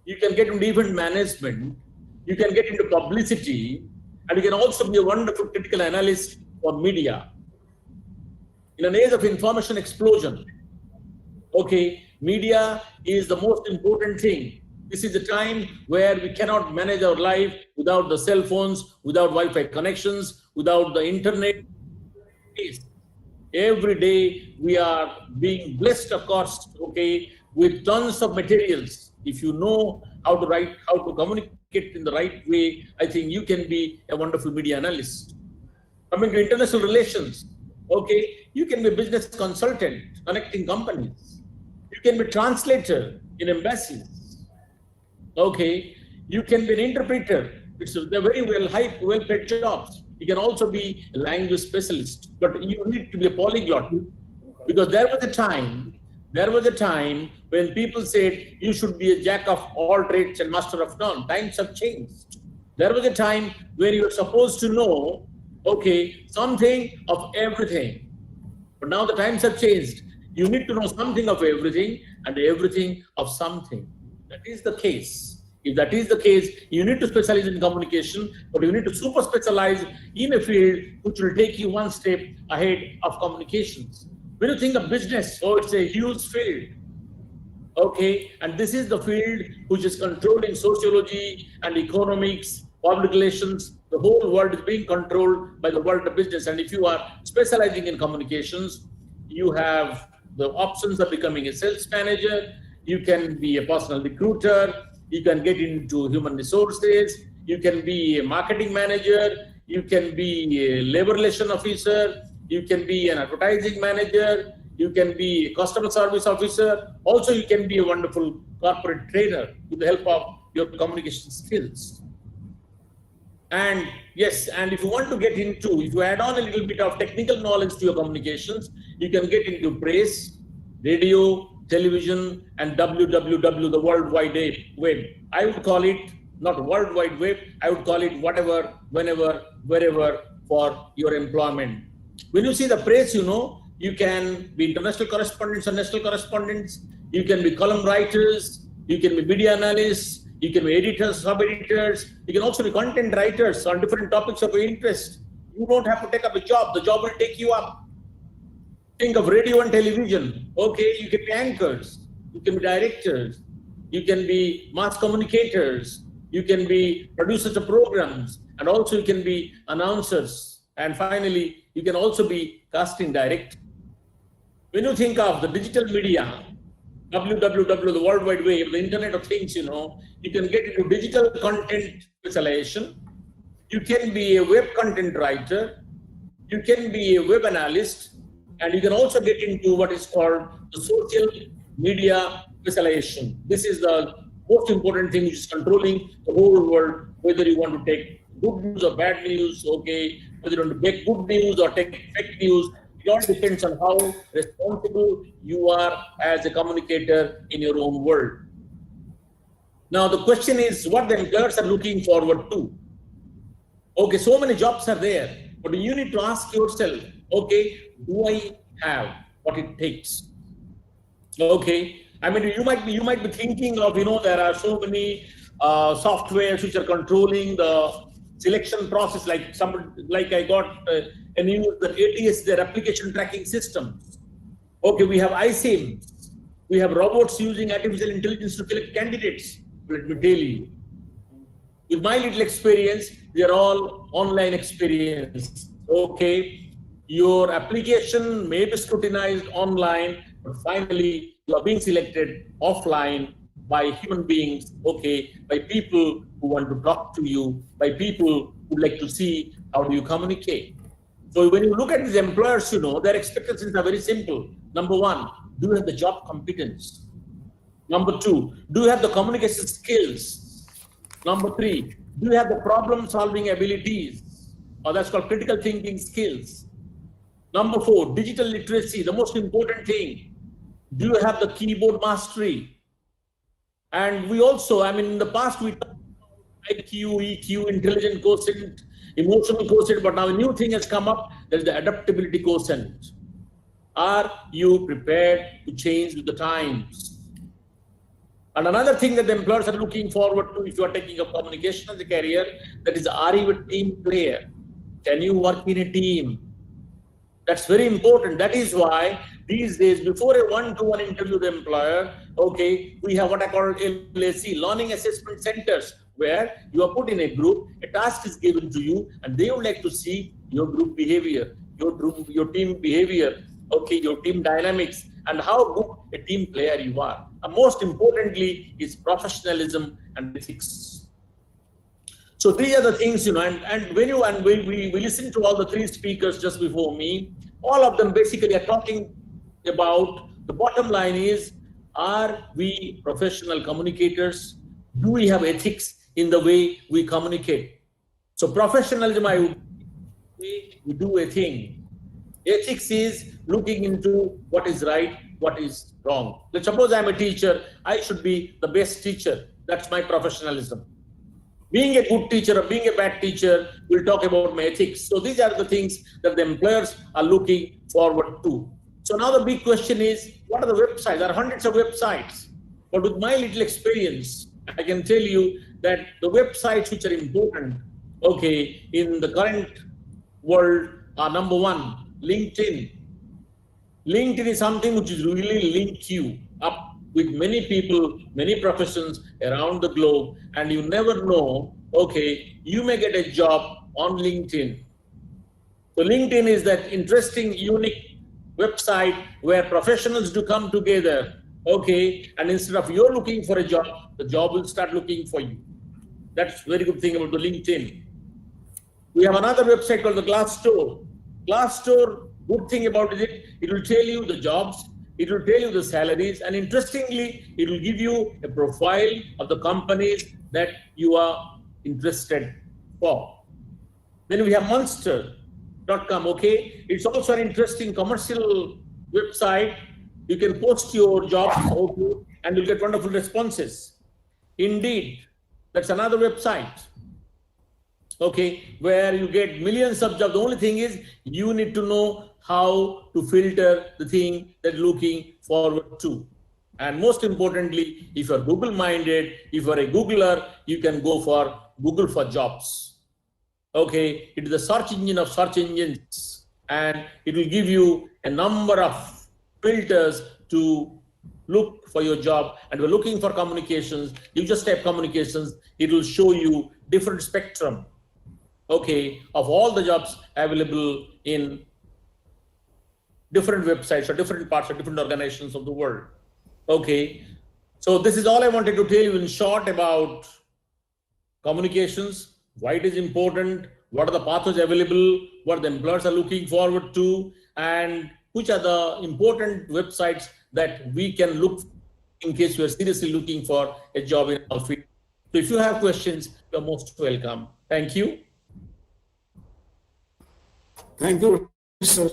you can get into event management, you can get into publicity, and you can also be a wonderful critical analyst for media. In an age of information explosion, okay, media is the most important thing. This is a time where we cannot manage our life without the cell phones, without Wi-Fi connections, without the internet. Every day we are being blessed, of course, okay, with tons of materials. If you know how to write, how to communicate in the right way, I think you can be a wonderful media analyst. Coming to international relations, okay, you can be a business consultant, connecting companies. You can be a translator in embassies. Okay, you can be an interpreter. They're very well-paid jobs. You can also be a language specialist, but you need to be a polyglot, because there was a time when people said you should be a jack of all trades and master of none. Times have changed. There was a time where you were supposed to know, okay, something of everything. But now the times have changed. You need to know something of everything and everything of something. That is the case. If that is the case, you need to specialize in communication, but you need to super specialize in a field which will take you one step ahead of communications. When you think of business, oh, it's a huge field. Okay, and this is the field which is controlling sociology and economics, public relations. The whole world is being controlled by the world of business. And if you are specializing in communications, you have the options of becoming a sales manager. You can be a personal recruiter. You can get into human resources. You can be a marketing manager. You can be a labor relation officer. You can be an advertising manager. You can be a customer service officer. Also, you can be a wonderful corporate trainer with the help of your communication skills. And yes, and if you want to get into, if you add on a little bit of technical knowledge to your communications, you can get into press, radio, television, and WWW, the World Wide Web. I would call it not World Wide Web, I would call it whatever, whenever, wherever for your employment. When you see the press, you know, you can be international correspondents or national correspondents, you can be column writers, you can be media analysts, you can be editors, sub-editors, you can also be content writers on different topics of your interest. You don't have to take up a job, the job will take you up. Think of radio and television. Okay, you can be anchors, you can be directors, you can be mass communicators, you can be producers of programs, and also you can be announcers. And finally, you can also be casting direct. When you think of the digital media, www, the World Wide Web, the Internet of Things, you can get into digital content specialization. You can be a web content writer. You can be a web analyst. And you can also get into what is called the social media specialization. This is the most important thing, which is controlling the whole world, whether you want to take good news or bad news, okay, whether you want to take good news or take fake news. It all depends on how responsible you are as a communicator in your own world. Now, the question is what the employers are looking forward to. Okay, so many jobs are there, but you need to ask yourself, okay, do I have what it takes? Okay, I mean, you might be thinking of, there are so many softwares which are controlling the selection process, like I got a news that ATS, their application tracking systems. Okay, we have iSIMs, we have robots using artificial intelligence to select candidates. Let me tell you, with my little experience, they are all online experience. Okay, your application may be scrutinized online, but finally you are being selected offline by human beings, okay, by people who want to talk to you, by people who like to see how do you communicate. So when you look at these employers, their expectations are very simple. Number one, do you have the job competence? Number two, do you have the communication skills? Number three, do you have the problem-solving abilities? Or that's called critical thinking skills. Number four, digital literacy, the most important thing. Do you have the keyboard mastery? And we also, in the past we talked about IQ, EQ, intelligent quotient, emotional quotient, but now a new thing has come up, there's the adaptability quotient. Are you prepared to change with the times? And another thing that the employers are looking forward to, if you are taking up communication as a career, that is, are you a team player? Can you work in a team? That's very important. That is why these days, before a one-to-one interview with the employer, okay, we have what I call LAC, Learning Assessment Centers, where you are put in a group, a task is given to you, and they would like to see your group behavior, your team behavior, okay, your team dynamics, and how good a team player you are. And most importantly is professionalism and ethics. So these are the things, and when we listen to all the three speakers just before me, all of them basically are talking about the bottom line is, are we professional communicators? Do we have ethics in the way we communicate? So professionalism, I would say we do a thing. Ethics is looking into what is right, what is wrong. Let's suppose I'm a teacher, I should be the best teacher. That's my professionalism. Being a good teacher or being a bad teacher, we'll talk about my ethics. So these are the things that the employers are looking forward to. So now the big question is, what are the websites? There are hundreds of websites. But with my little experience, I can tell you that the websites which are important, okay, in the current world are number one, LinkedIn. LinkedIn is something which is really link you up with many people, many professions around the globe, and you never know, okay, you may get a job on LinkedIn. So LinkedIn is that interesting, unique website where professionals do come together, okay, and instead of you're looking for a job, the job will start looking for you. That's very good thing about the LinkedIn. We have another website called the Glassdoor. Glassdoor, good thing about it will tell you the jobs, it will tell you the salaries, and interestingly, it will give you a profile of the companies that you are interested for. Then we have Monster.com, okay? It's also an interesting commercial website. You can post your jobs, okay, and you'll get wonderful responses. Indeed, that's another website, okay, where you get millions of jobs. The only thing is you need to know how to filter the thing that you're looking forward to. And most importantly, if you're Google-minded, if you're a Googler, you can go for Google for Jobs. Okay, it is the search engine of search engines, and it will give you a number of filters to look for your job and you're looking for communications, you just type communications, it will show you different spectrum, okay, of all the jobs available in different websites or different parts or different organizations of the world. Okay, so this is all I wanted to tell you in short about communications, why it is important, what are the pathways available, what the employers are looking forward to, and which are the important websites that we can look in case we are seriously looking for a job in our field. So if you have questions, you're most welcome. Thank you. Thank you, sir.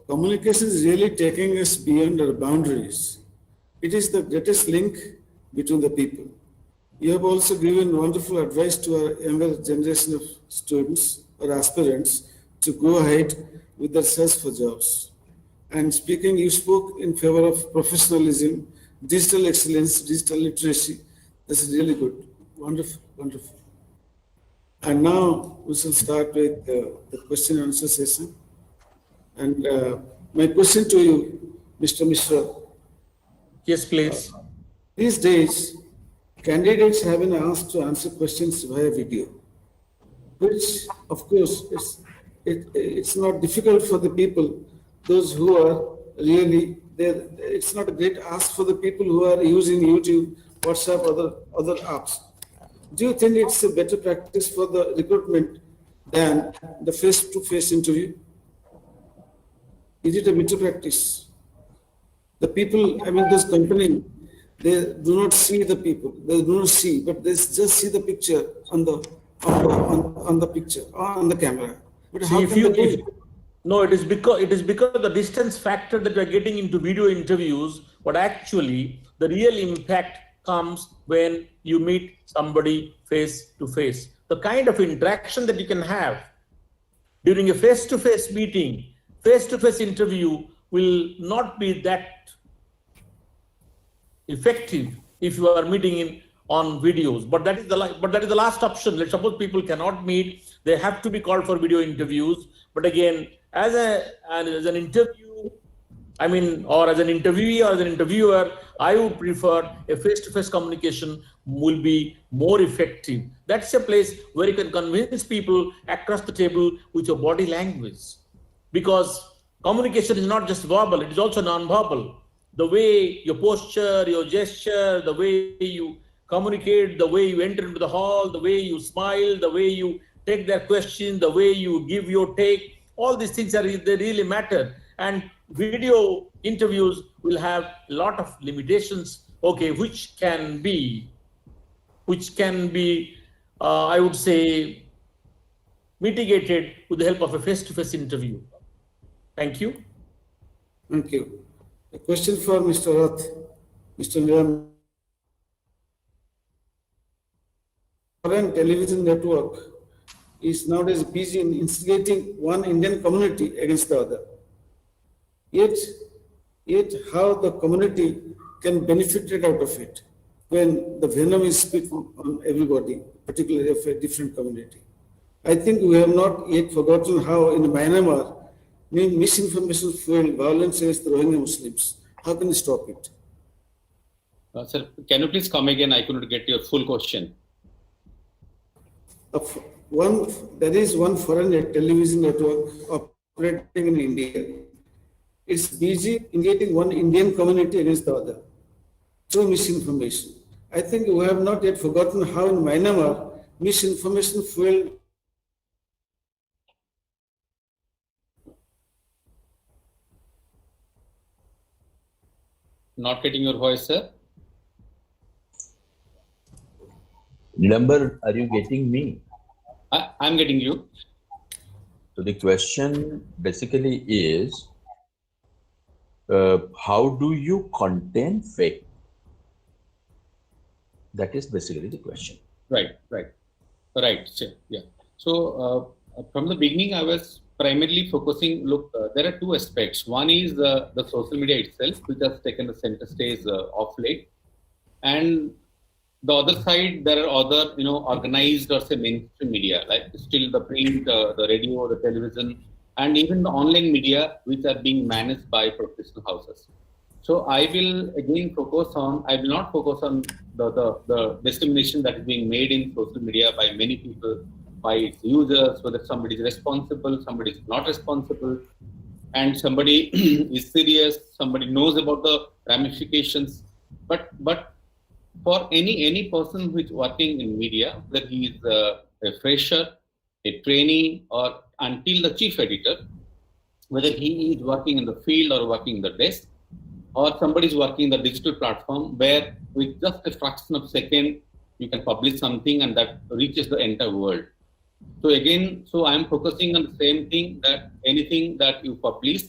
Communication is really taking us beyond our boundaries. It is the greatest link between the people. You have also given wonderful advice to our younger generation of students or aspirants to go ahead with their search for jobs. And speaking, you spoke in favor of professionalism, digital excellence, digital literacy. This is really good. Wonderful, wonderful. And now we shall start with the question and answer session. And my question to you, Mr. Mishra. Yes, please. These days, candidates have been asked to answer questions via video, which, of course, it's not difficult for the people, those who are really there. It's not a great ask for the people who are using YouTube, WhatsApp, other apps. Do you think it's a better practice for the recruitment than the face-to-face interview? Is it a better practice? The people, I mean, this company, they do not see the people. They do not see, but they just see the picture on the picture on the camera. But how can they? No, it is because of the distance factor that we are getting into video interviews. But actually, the real impact comes when you meet somebody face to face. The kind of interaction that you can have during a face-to-face meeting, face-to-face interview will not be that effective if you are meeting on videos. But that is the last option. Let's suppose people cannot meet; they have to be called for video interviews. But again, as an interview, I mean, or as an interviewee or as an interviewer, I would prefer a face-to-face communication will be more effective. That's a place where you can convince people across the table with your body language. Because communication is not just verbal, it is also non-verbal. The way your posture, your gesture, the way you communicate, the way you enter into the hall, the way you smile, the way you take their question, the way you give your take, all these things they really matter. And video interviews will have a lot of limitations, okay, which can be, I would say, mitigated with the help of a face-to-face interview. Thank you. Thank you. A question for Mr. Rath. Mr. Miram. Foreign television network is nowadays busy in instigating one Indian community against the other. Yet how the community can benefit out of it when the venom is spit on everybody, particularly of a different community. I think we have not yet forgotten how in Myanmar, misinformation fueled violence against the Rohingya Muslims. How can we stop it? Sir, can you please come again? I couldn't get your full question. There is one foreign television network operating in India. It's busy engaging one Indian community against the other through misinformation. I think we have not yet forgotten how in Myanmar misinformation fueled. Not getting your voice, sir. Remember, are you getting me? I'm getting you. So the question basically is, how do you contain fake? That is basically the question. Right. Sure. Yeah. So from the beginning, I was primarily focusing. Look, there are two aspects. One is the social media itself, which has taken the center stage of late, and the other side, there are other, organized or say mainstream media, like still the print, the radio, the television, and even the online media, which are being managed by professional houses. So I will again focus on, I will not focus on the discrimination that is being made in social media by many people, by its users, whether somebody is responsible, somebody is not responsible, and somebody is serious, somebody knows about the ramifications. But for any person who is working in media, whether he is a fresher, a trainee, or until the chief editor, whether he is working in the field or working in the desk, or somebody is working the digital platform where with just a fraction of a second you can publish something and that reaches the entire world. So again, so I'm focusing on the same thing, that anything that you publish,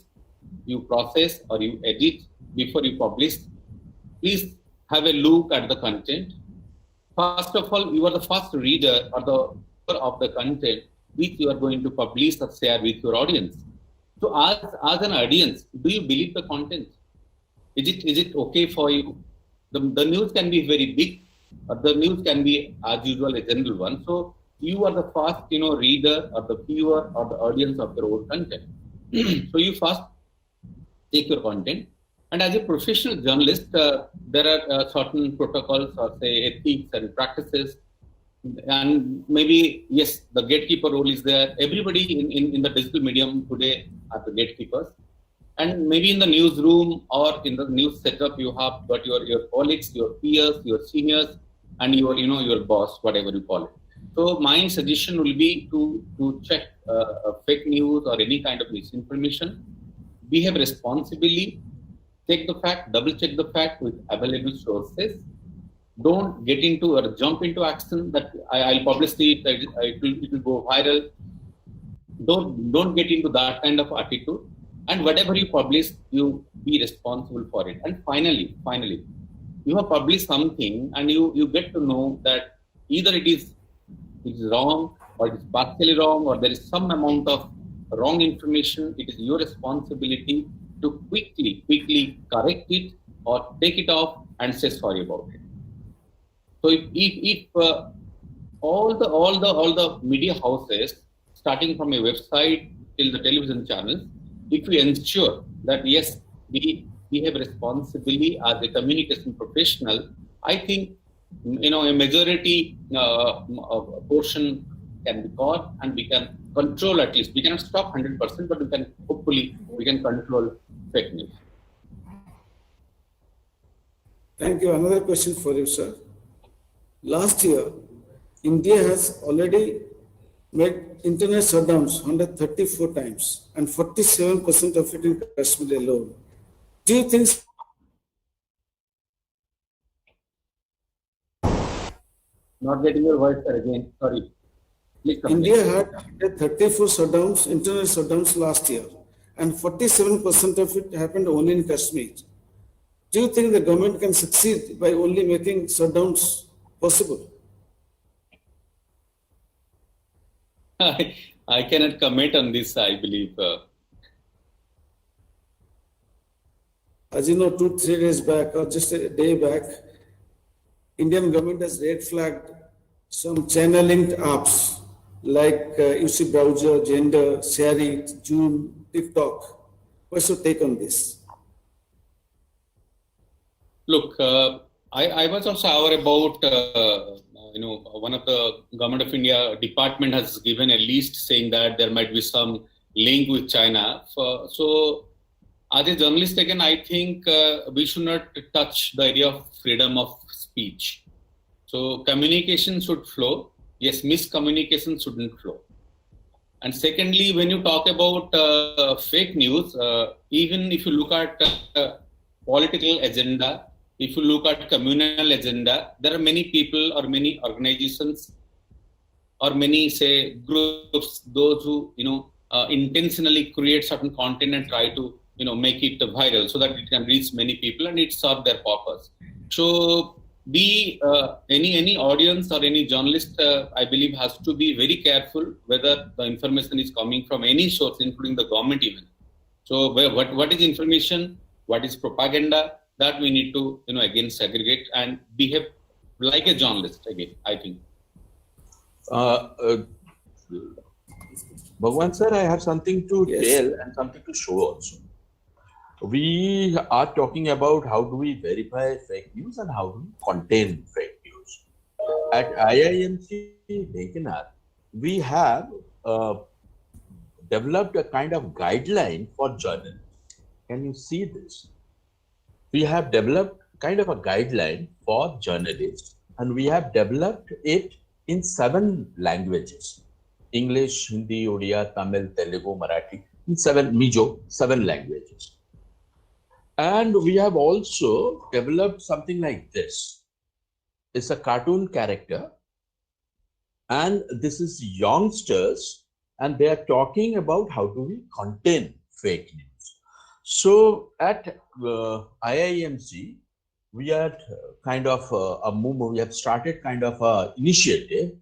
you process or you edit before you publish, please have a look at the content. First of all, you are the first reader or the author of the content which you are going to publish or share with your audience. So as an audience, do you believe the content? Is it okay for you? The news can be very big, or the news can be as usual a general one. So you are the first, reader or the viewer or the audience of your own content. So you first take your content, and as a professional journalist, there are certain protocols or say ethics and practices, and maybe yes, the gatekeeper role is there. Everybody in the digital medium today are the gatekeepers. And maybe in the newsroom or in the news setup, you have got your colleagues, your peers, your seniors, and your boss, whatever you call it. So my suggestion will be to check fake news or any kind of misinformation. Behave responsibly. Check the fact, double check the fact with available sources. Don't get into or jump into action that I'll publish it will go viral. Don't get into that kind of attitude. And whatever you publish, you be responsible for it. And finally, you have published something and you get to know that either it is wrong or it is partially wrong or there is some amount of wrong information. It is your responsibility to quickly correct it or take it off and say sorry about it. So if all the media houses, starting from a website till the television channels, if we ensure that yes, we behave responsibly as a communication professional, I think a majority portion can be caught and we can control at least. We cannot stop 100%, but we can control fake news. Thank you. Another question for you, sir. Last year, India has already made internet shutdowns 134 times and 47% of it in Kashmir alone. Do you think Not getting your voice, sir, again. Sorry. Please continue. India had 34 shutdowns, internet shutdowns last year, and 47% of it happened only in Kashmir. Do you think the government can succeed by only making shutdowns possible? I cannot comment on this, I believe. As you know, 2-3 days back or just a day back, Indian government has red flagged some China-linked apps like UC Browser, Gender, Share, Zoom, TikTok. What's your take on this? Look, I was also aware about, one of the Government of India department has given a list saying that there might be some link with China. So as a journalist, again, I think we should not touch the area of freedom of speech. So communication should flow. Yes, miscommunication shouldn't flow. And secondly, when you talk about fake news, even if you look at political agenda, if you look at communal agenda, there are many people or many organizations or many, say, groups, those who, intentionally create certain content and try to, make it viral so that it can reach many people and it serve their purpose. So any audience or any journalist, I believe, has to be very careful whether the information is coming from any source, including the government even. So what is information, what is propaganda, that we need to, again, segregate and behave like a journalist, again, I think. Bhagwan sir, I have something to Yes. tell and something to show also. We are talking about how do we verify fake news and how do we contain fake news. At IIMC Denkanath, we have uh, developed a kind of guideline for journalists. Can you see this? We have developed kind of a guideline for journalists, and we have developed it in 7 languages: English, Hindi, Odia, Tamil, Telugu, Marathi, in 7 languages. And we have also developed something like this. It's a cartoon character, and this is youngsters, and they are talking about how do we contain fake news. So at IIMC, we are kind of a movement. We have started kind of a initiative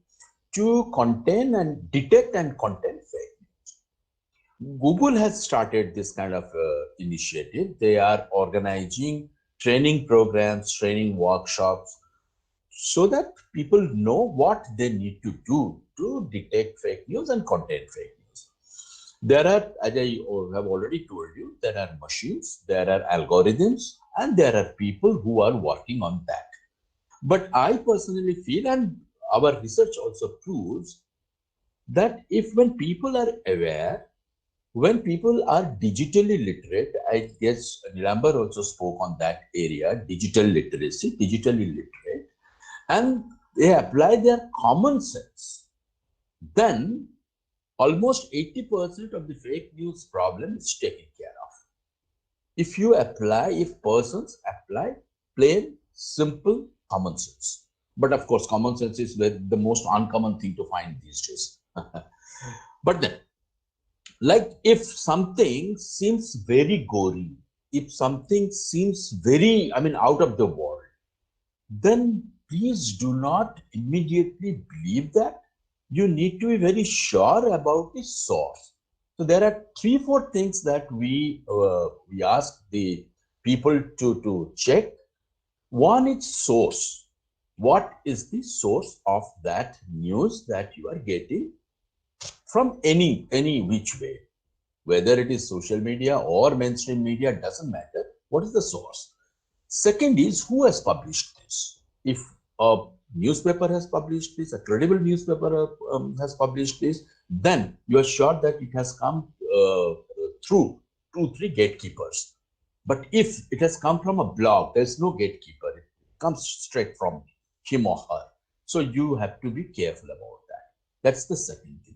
to contain and detect and contain fake news. Google has started this kind of initiative. They are organizing training programs, training workshops, so that people know what they need to do to detect fake news and contain fake news. There are, as I have already told you, there are machines, there are algorithms, and there are people who are working on that. But I personally feel, and our research also proves, that if when people are aware, when people are digitally literate, I guess Nilambar also spoke on that area, digital literacy, digitally literate, and they apply their common sense, then almost 80% of the fake news problem is taken care of. If persons apply plain, simple common sense. But of course, common sense is the most uncommon thing to find these days. But then, like if something seems very gory, if something seems very, out of the world, then please do not immediately believe that. You need to be very sure about the source. So there are 3-4 things that we ask the people to check. One is source. What is the source of that news that you are getting from any which way? Whether it is social media or mainstream media, doesn't matter. What is the source? Second is who has published this. If a newspaper has published this, a credible newspaper has published this, then you are sure that it has come through 2-3 gatekeepers. But if it has come from a blog, there's no gatekeeper. It comes straight from him or her. So you have to be careful about that. That's the second thing.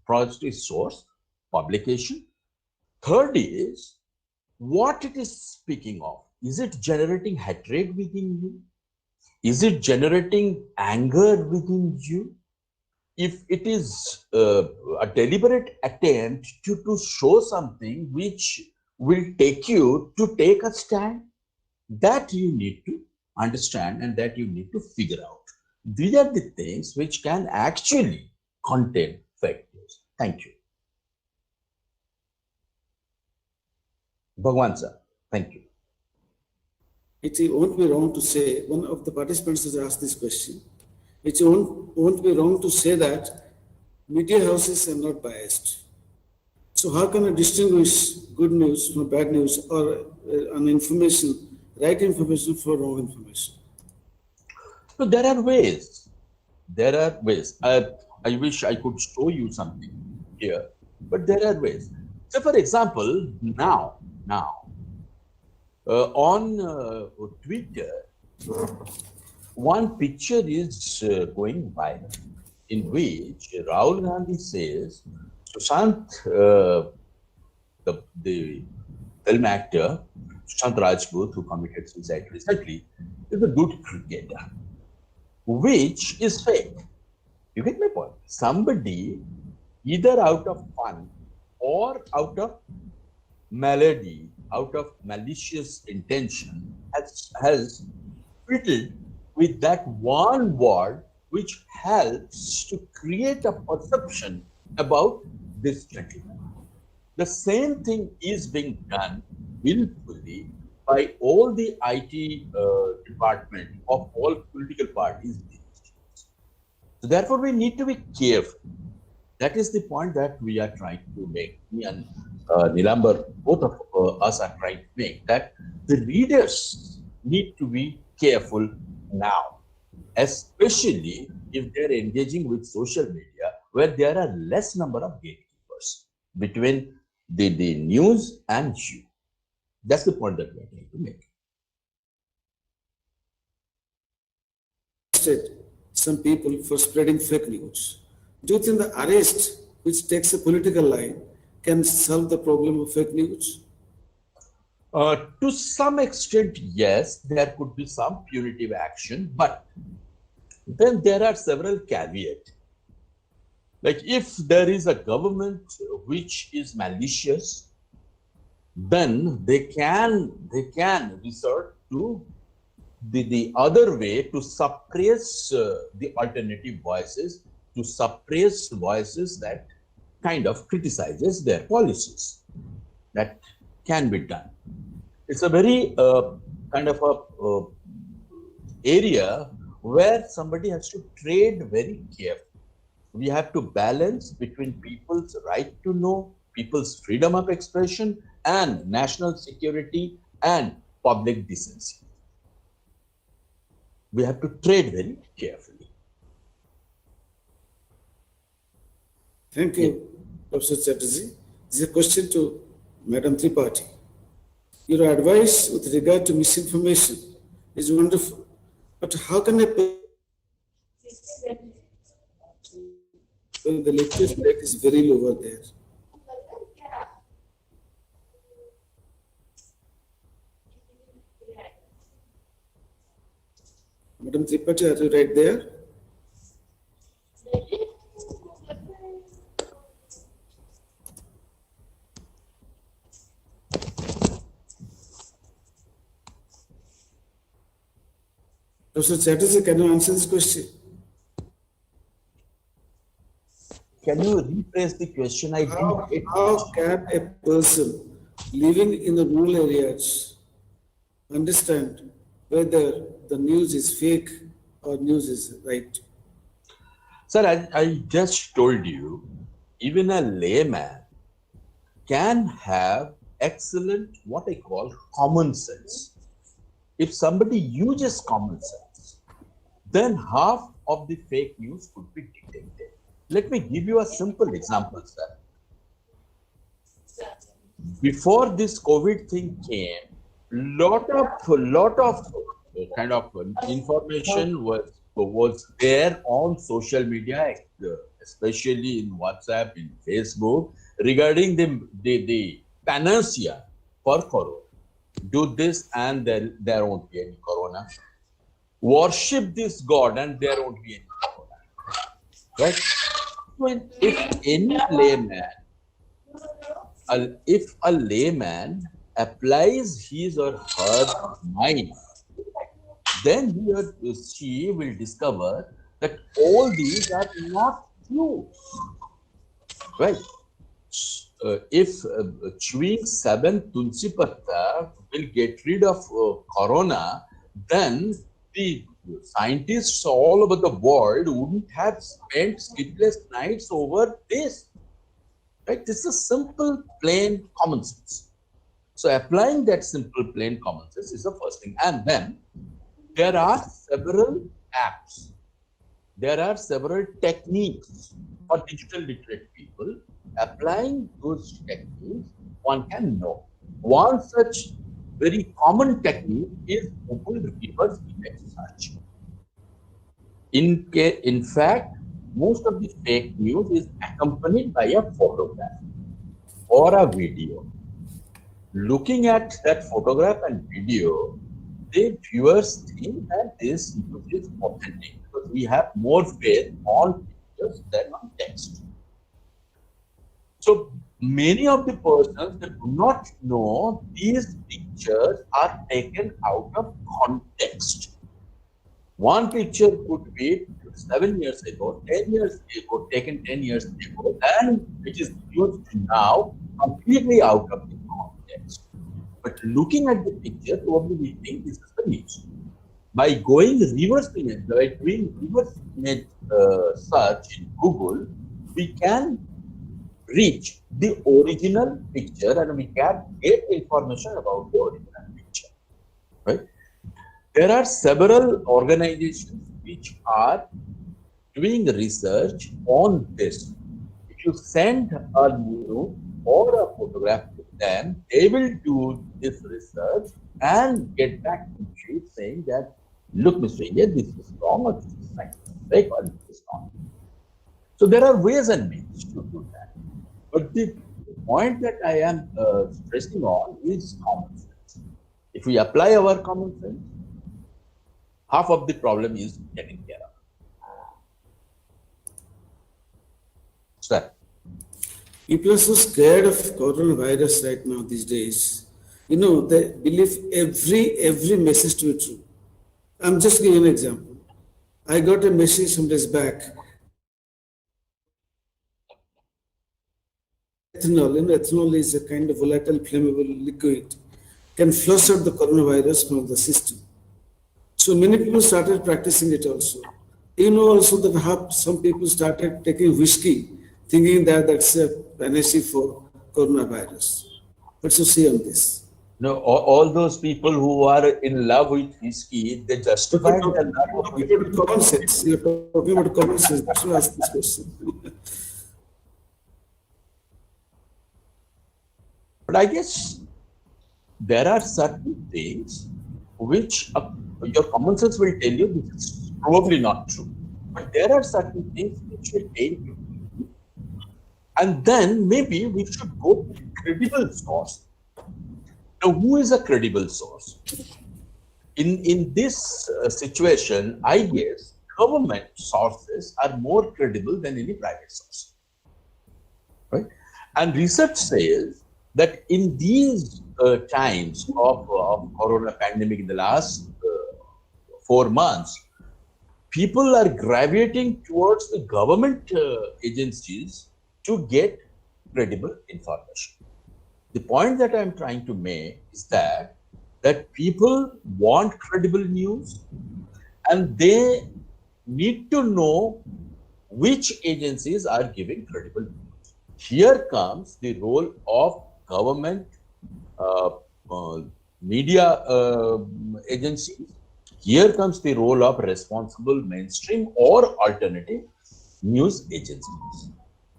First is source, publication. Third is what it is speaking of. Is it generating hatred within you? Is it generating anger within you? If it is a deliberate attempt to show something which will take you to take a stand, that you need to understand and that you need to figure out. These are the things which can actually contain fake news. Thank you. Bhagwan sir, thank you. It won't be wrong to say, one of the participants has asked this question, it won't be wrong to say that media houses are not biased. So how can I distinguish good news from bad news, or an information, right information for wrong information? So there are ways. There are ways. I wish I could show you something here, but there are ways. So for example, now, on Twitter, one picture is going viral in which Rahul Gandhi says Sushant, the film actor Sushant Rajput, who committed suicide recently, is a good cricketer, which is fake. You get my point? Somebody, either out of fun or out of melody, out of malicious intention, has fiddled with that one word which helps to create a perception about this gentleman. The same thing is being done willfully by all the IT department of all political parties. So therefore, we need to be careful. That is the point that we are trying to make, me and Nilambar, both of us are trying to make, that the readers need to be careful now, especially if they're engaging with social media where there are less number of gatekeepers between the news and you. That's the point that we're trying to make. Some people for spreading fake news. Do you think the arrest, which takes a political line, can solve the problem of fake news? To some extent, yes, there could be some punitive action, but then there are several caveats. Like if there is a government which is malicious, then they can resort to the other way to suppress the alternative voices, to suppress voices that kind of criticizes their policies. That can be done. It's a very kind of a area where somebody has to trade very carefully. We have to balance between people's right to know, people's freedom of expression, and national security and public decency. We have to trade very carefully. Thank you, Professor Chatterjee. This is a question to Madam Tripathi. Your advice with regard to misinformation is wonderful, but how can I when the literacy rate is very low over there? Madam Tripathi, are you right there? Professor Chatterjee, can you answer this question? Can you rephrase the question? I didn't get How can a person living in the rural areas understand whether the news is fake or news is right? Sir, I just told you, even a layman can have excellent, what I call common sense. If somebody uses common sense, then half of the fake news could be detected. Let me give you a simple example, sir. Before this COVID thing came, lot of kind of information was there on social media, especially in WhatsApp, in Facebook, regarding the panacea for corona. Do this and there won't be any corona. Worship this God and there won't be any corona. Right? If any layman applies his or her mind, then he or she will discover that all these are not true. Right? If chewing 7 tulsi patta will get rid of corona, then the scientists all over the world wouldn't have spent sleepless nights over this. Right? This is simple, plain common sense. So applying that simple, plain common sense is the first thing. And then there are several apps. There are several techniques for digital literate people. Applying those techniques, one can know. One such very common technique is Google reverse image search. In fact, most of the fake news is accompanied by a photograph or a video. Looking at that photograph and video, the viewers think that this news is authentic because we have more faith on pictures than on text. So many of the persons that do not know these pictures are taken out of context. One picture could be 7 years ago, 10 years ago, taken 10 years ago, and which is used now completely out of the context. But looking at the picture, probably we think this is the news. By going reverse image, by doing reverse image search in Google, we can reach the original picture and we can get information about the original picture, right? There are several organizations which are doing research on this. If you send a news or a photograph to them, they will do this research and get back to you saying that, look, Mr. India, this is wrong or this is scientific or this is not. So there are ways and means to do that. But the point that I am stressing on is common sense. If we apply our common sense, half of the problem is taken care of. Sir. People are so scared of coronavirus right now these days. You know, they believe every message to be true. I'm just giving an example. I got a message some days back. Ethanol, ethanol is a kind of volatile flammable liquid, can flush out the coronavirus from the system. So many people started practicing it also. You know also that some people started taking whiskey, thinking that that's a panacea for coronavirus. What's your say on this? No, all those people who are in love with whiskey, they justify their love of whiskey. Common sense. You're talking about common sense. That's why I asked this question. But I guess there are certain things which your common sense will tell you this is probably not true. But there are certain things which will tell you. And then maybe we should go to a credible source. Now, who is a credible source? In this situation, I guess government sources are more credible than any private source. Right? And research says that in these times of corona pandemic in the last 4 months, people are gravitating towards the government agencies to get credible information. The point that I'm trying to make is that people want credible news and they need to know which agencies are giving credible news. Here comes the role of government media agencies. Here comes the role of responsible mainstream or alternative news agencies.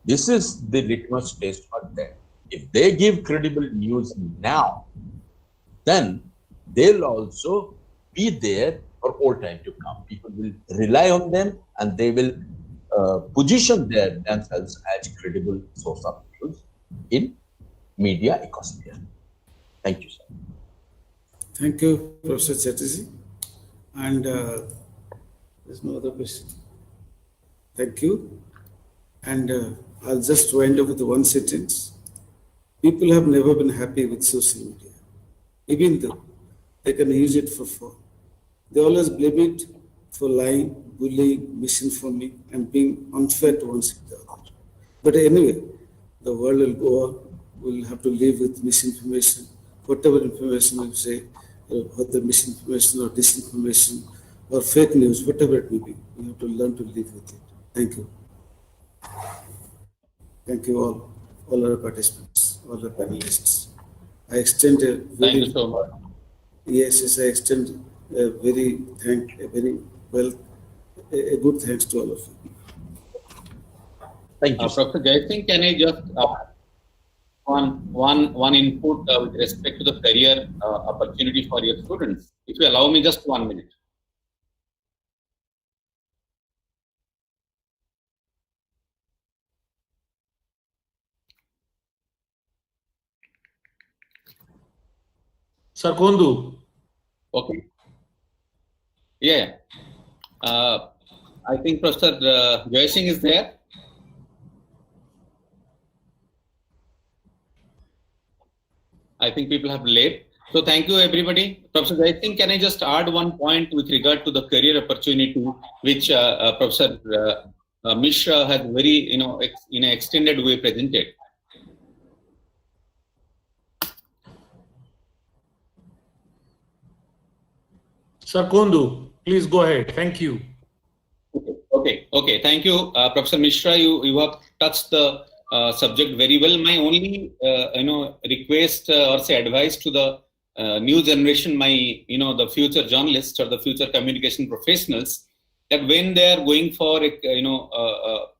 This is the litmus test for them. If they give credible news now, then they'll also be there for all time to come. People will rely on them and they will position themselves as credible source of news in media ecosphere. Thank you, sir. Thank you, Professor Chatterjee. And there's no other question. Thank you. And I'll just wind up with one sentence. People have never been happy with social media, even though they can use it for fun. They always blame it for lying, bullying, misinforming, and being unfair to one and the other. But anyway, the world will go on. We'll have to live with misinformation. Whatever information we say, whether misinformation or disinformation or fake news, whatever it may be, we have to learn to live with it. Thank you. Thank you all our participants, all our panelists. I extend a very Thank you so much. Yes, I extend a good thanks to all of you. Thank you. Professor Jaisingh, can I just one input with respect to the career opportunity for your students? If you allow me just 1 minute. Sir Kondu. Okay. Yeah. I think Professor Jaisingh is there. I think people have late. So thank you, everybody. Professor Jaisingh, can I just add one point with regard to the career opportunity, which Professor Mishra has very, in an extended way presented. Sir Kondu, please go ahead. Thank you. Okay. Thank you, Professor Mishra. You have touched the subject very well. My only request or say advice to the new generation, the future journalists or the future communication professionals, that when they are going for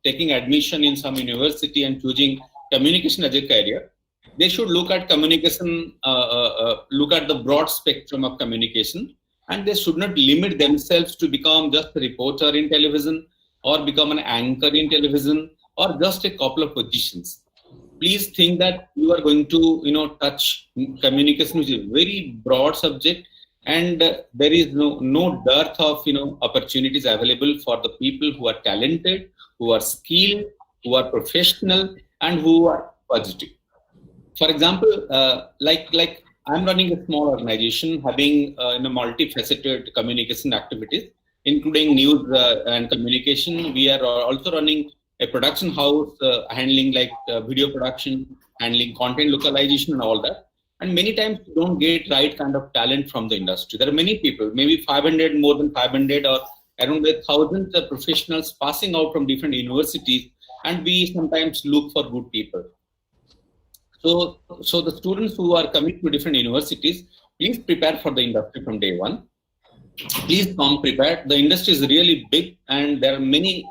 taking admission in some university and choosing communication as a career, they should look at communication, look at the broad spectrum of communication, and they should not limit themselves to become just a reporter in television or become an anchor in television or just a couple of positions. Please think that you are going to touch communication, which is a very broad subject, and there is no dearth of opportunities available for the people who are talented, who are skilled, who are professional, and who are positive. For example, like I'm running a small organization having multifaceted communication activities, including news and communication. We are also running a production house handling video production, handling content localization and all that. And many times you don't get right kind of talent from the industry. There are many people, maybe 500, more than 500 or around 1,000 professionals passing out from different universities, and we sometimes look for good people. So the students who are coming to different universities, please prepare for the industry from day one. Please come prepared. The industry is really big, and there are many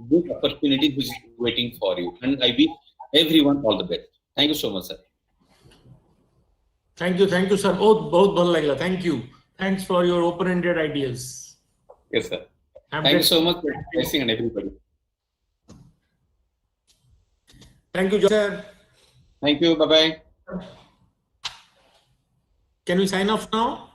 good opportunities which is waiting for you. And I wish everyone all the best. Thank you so much, sir. Thank you, sir. Both bhal lagla. Thank you. Thanks for your open-ended ideas. Yes, sir. Thank you so much for listening and everybody. Thank you, sir. Thank you. Bye-bye. Can we sign off now?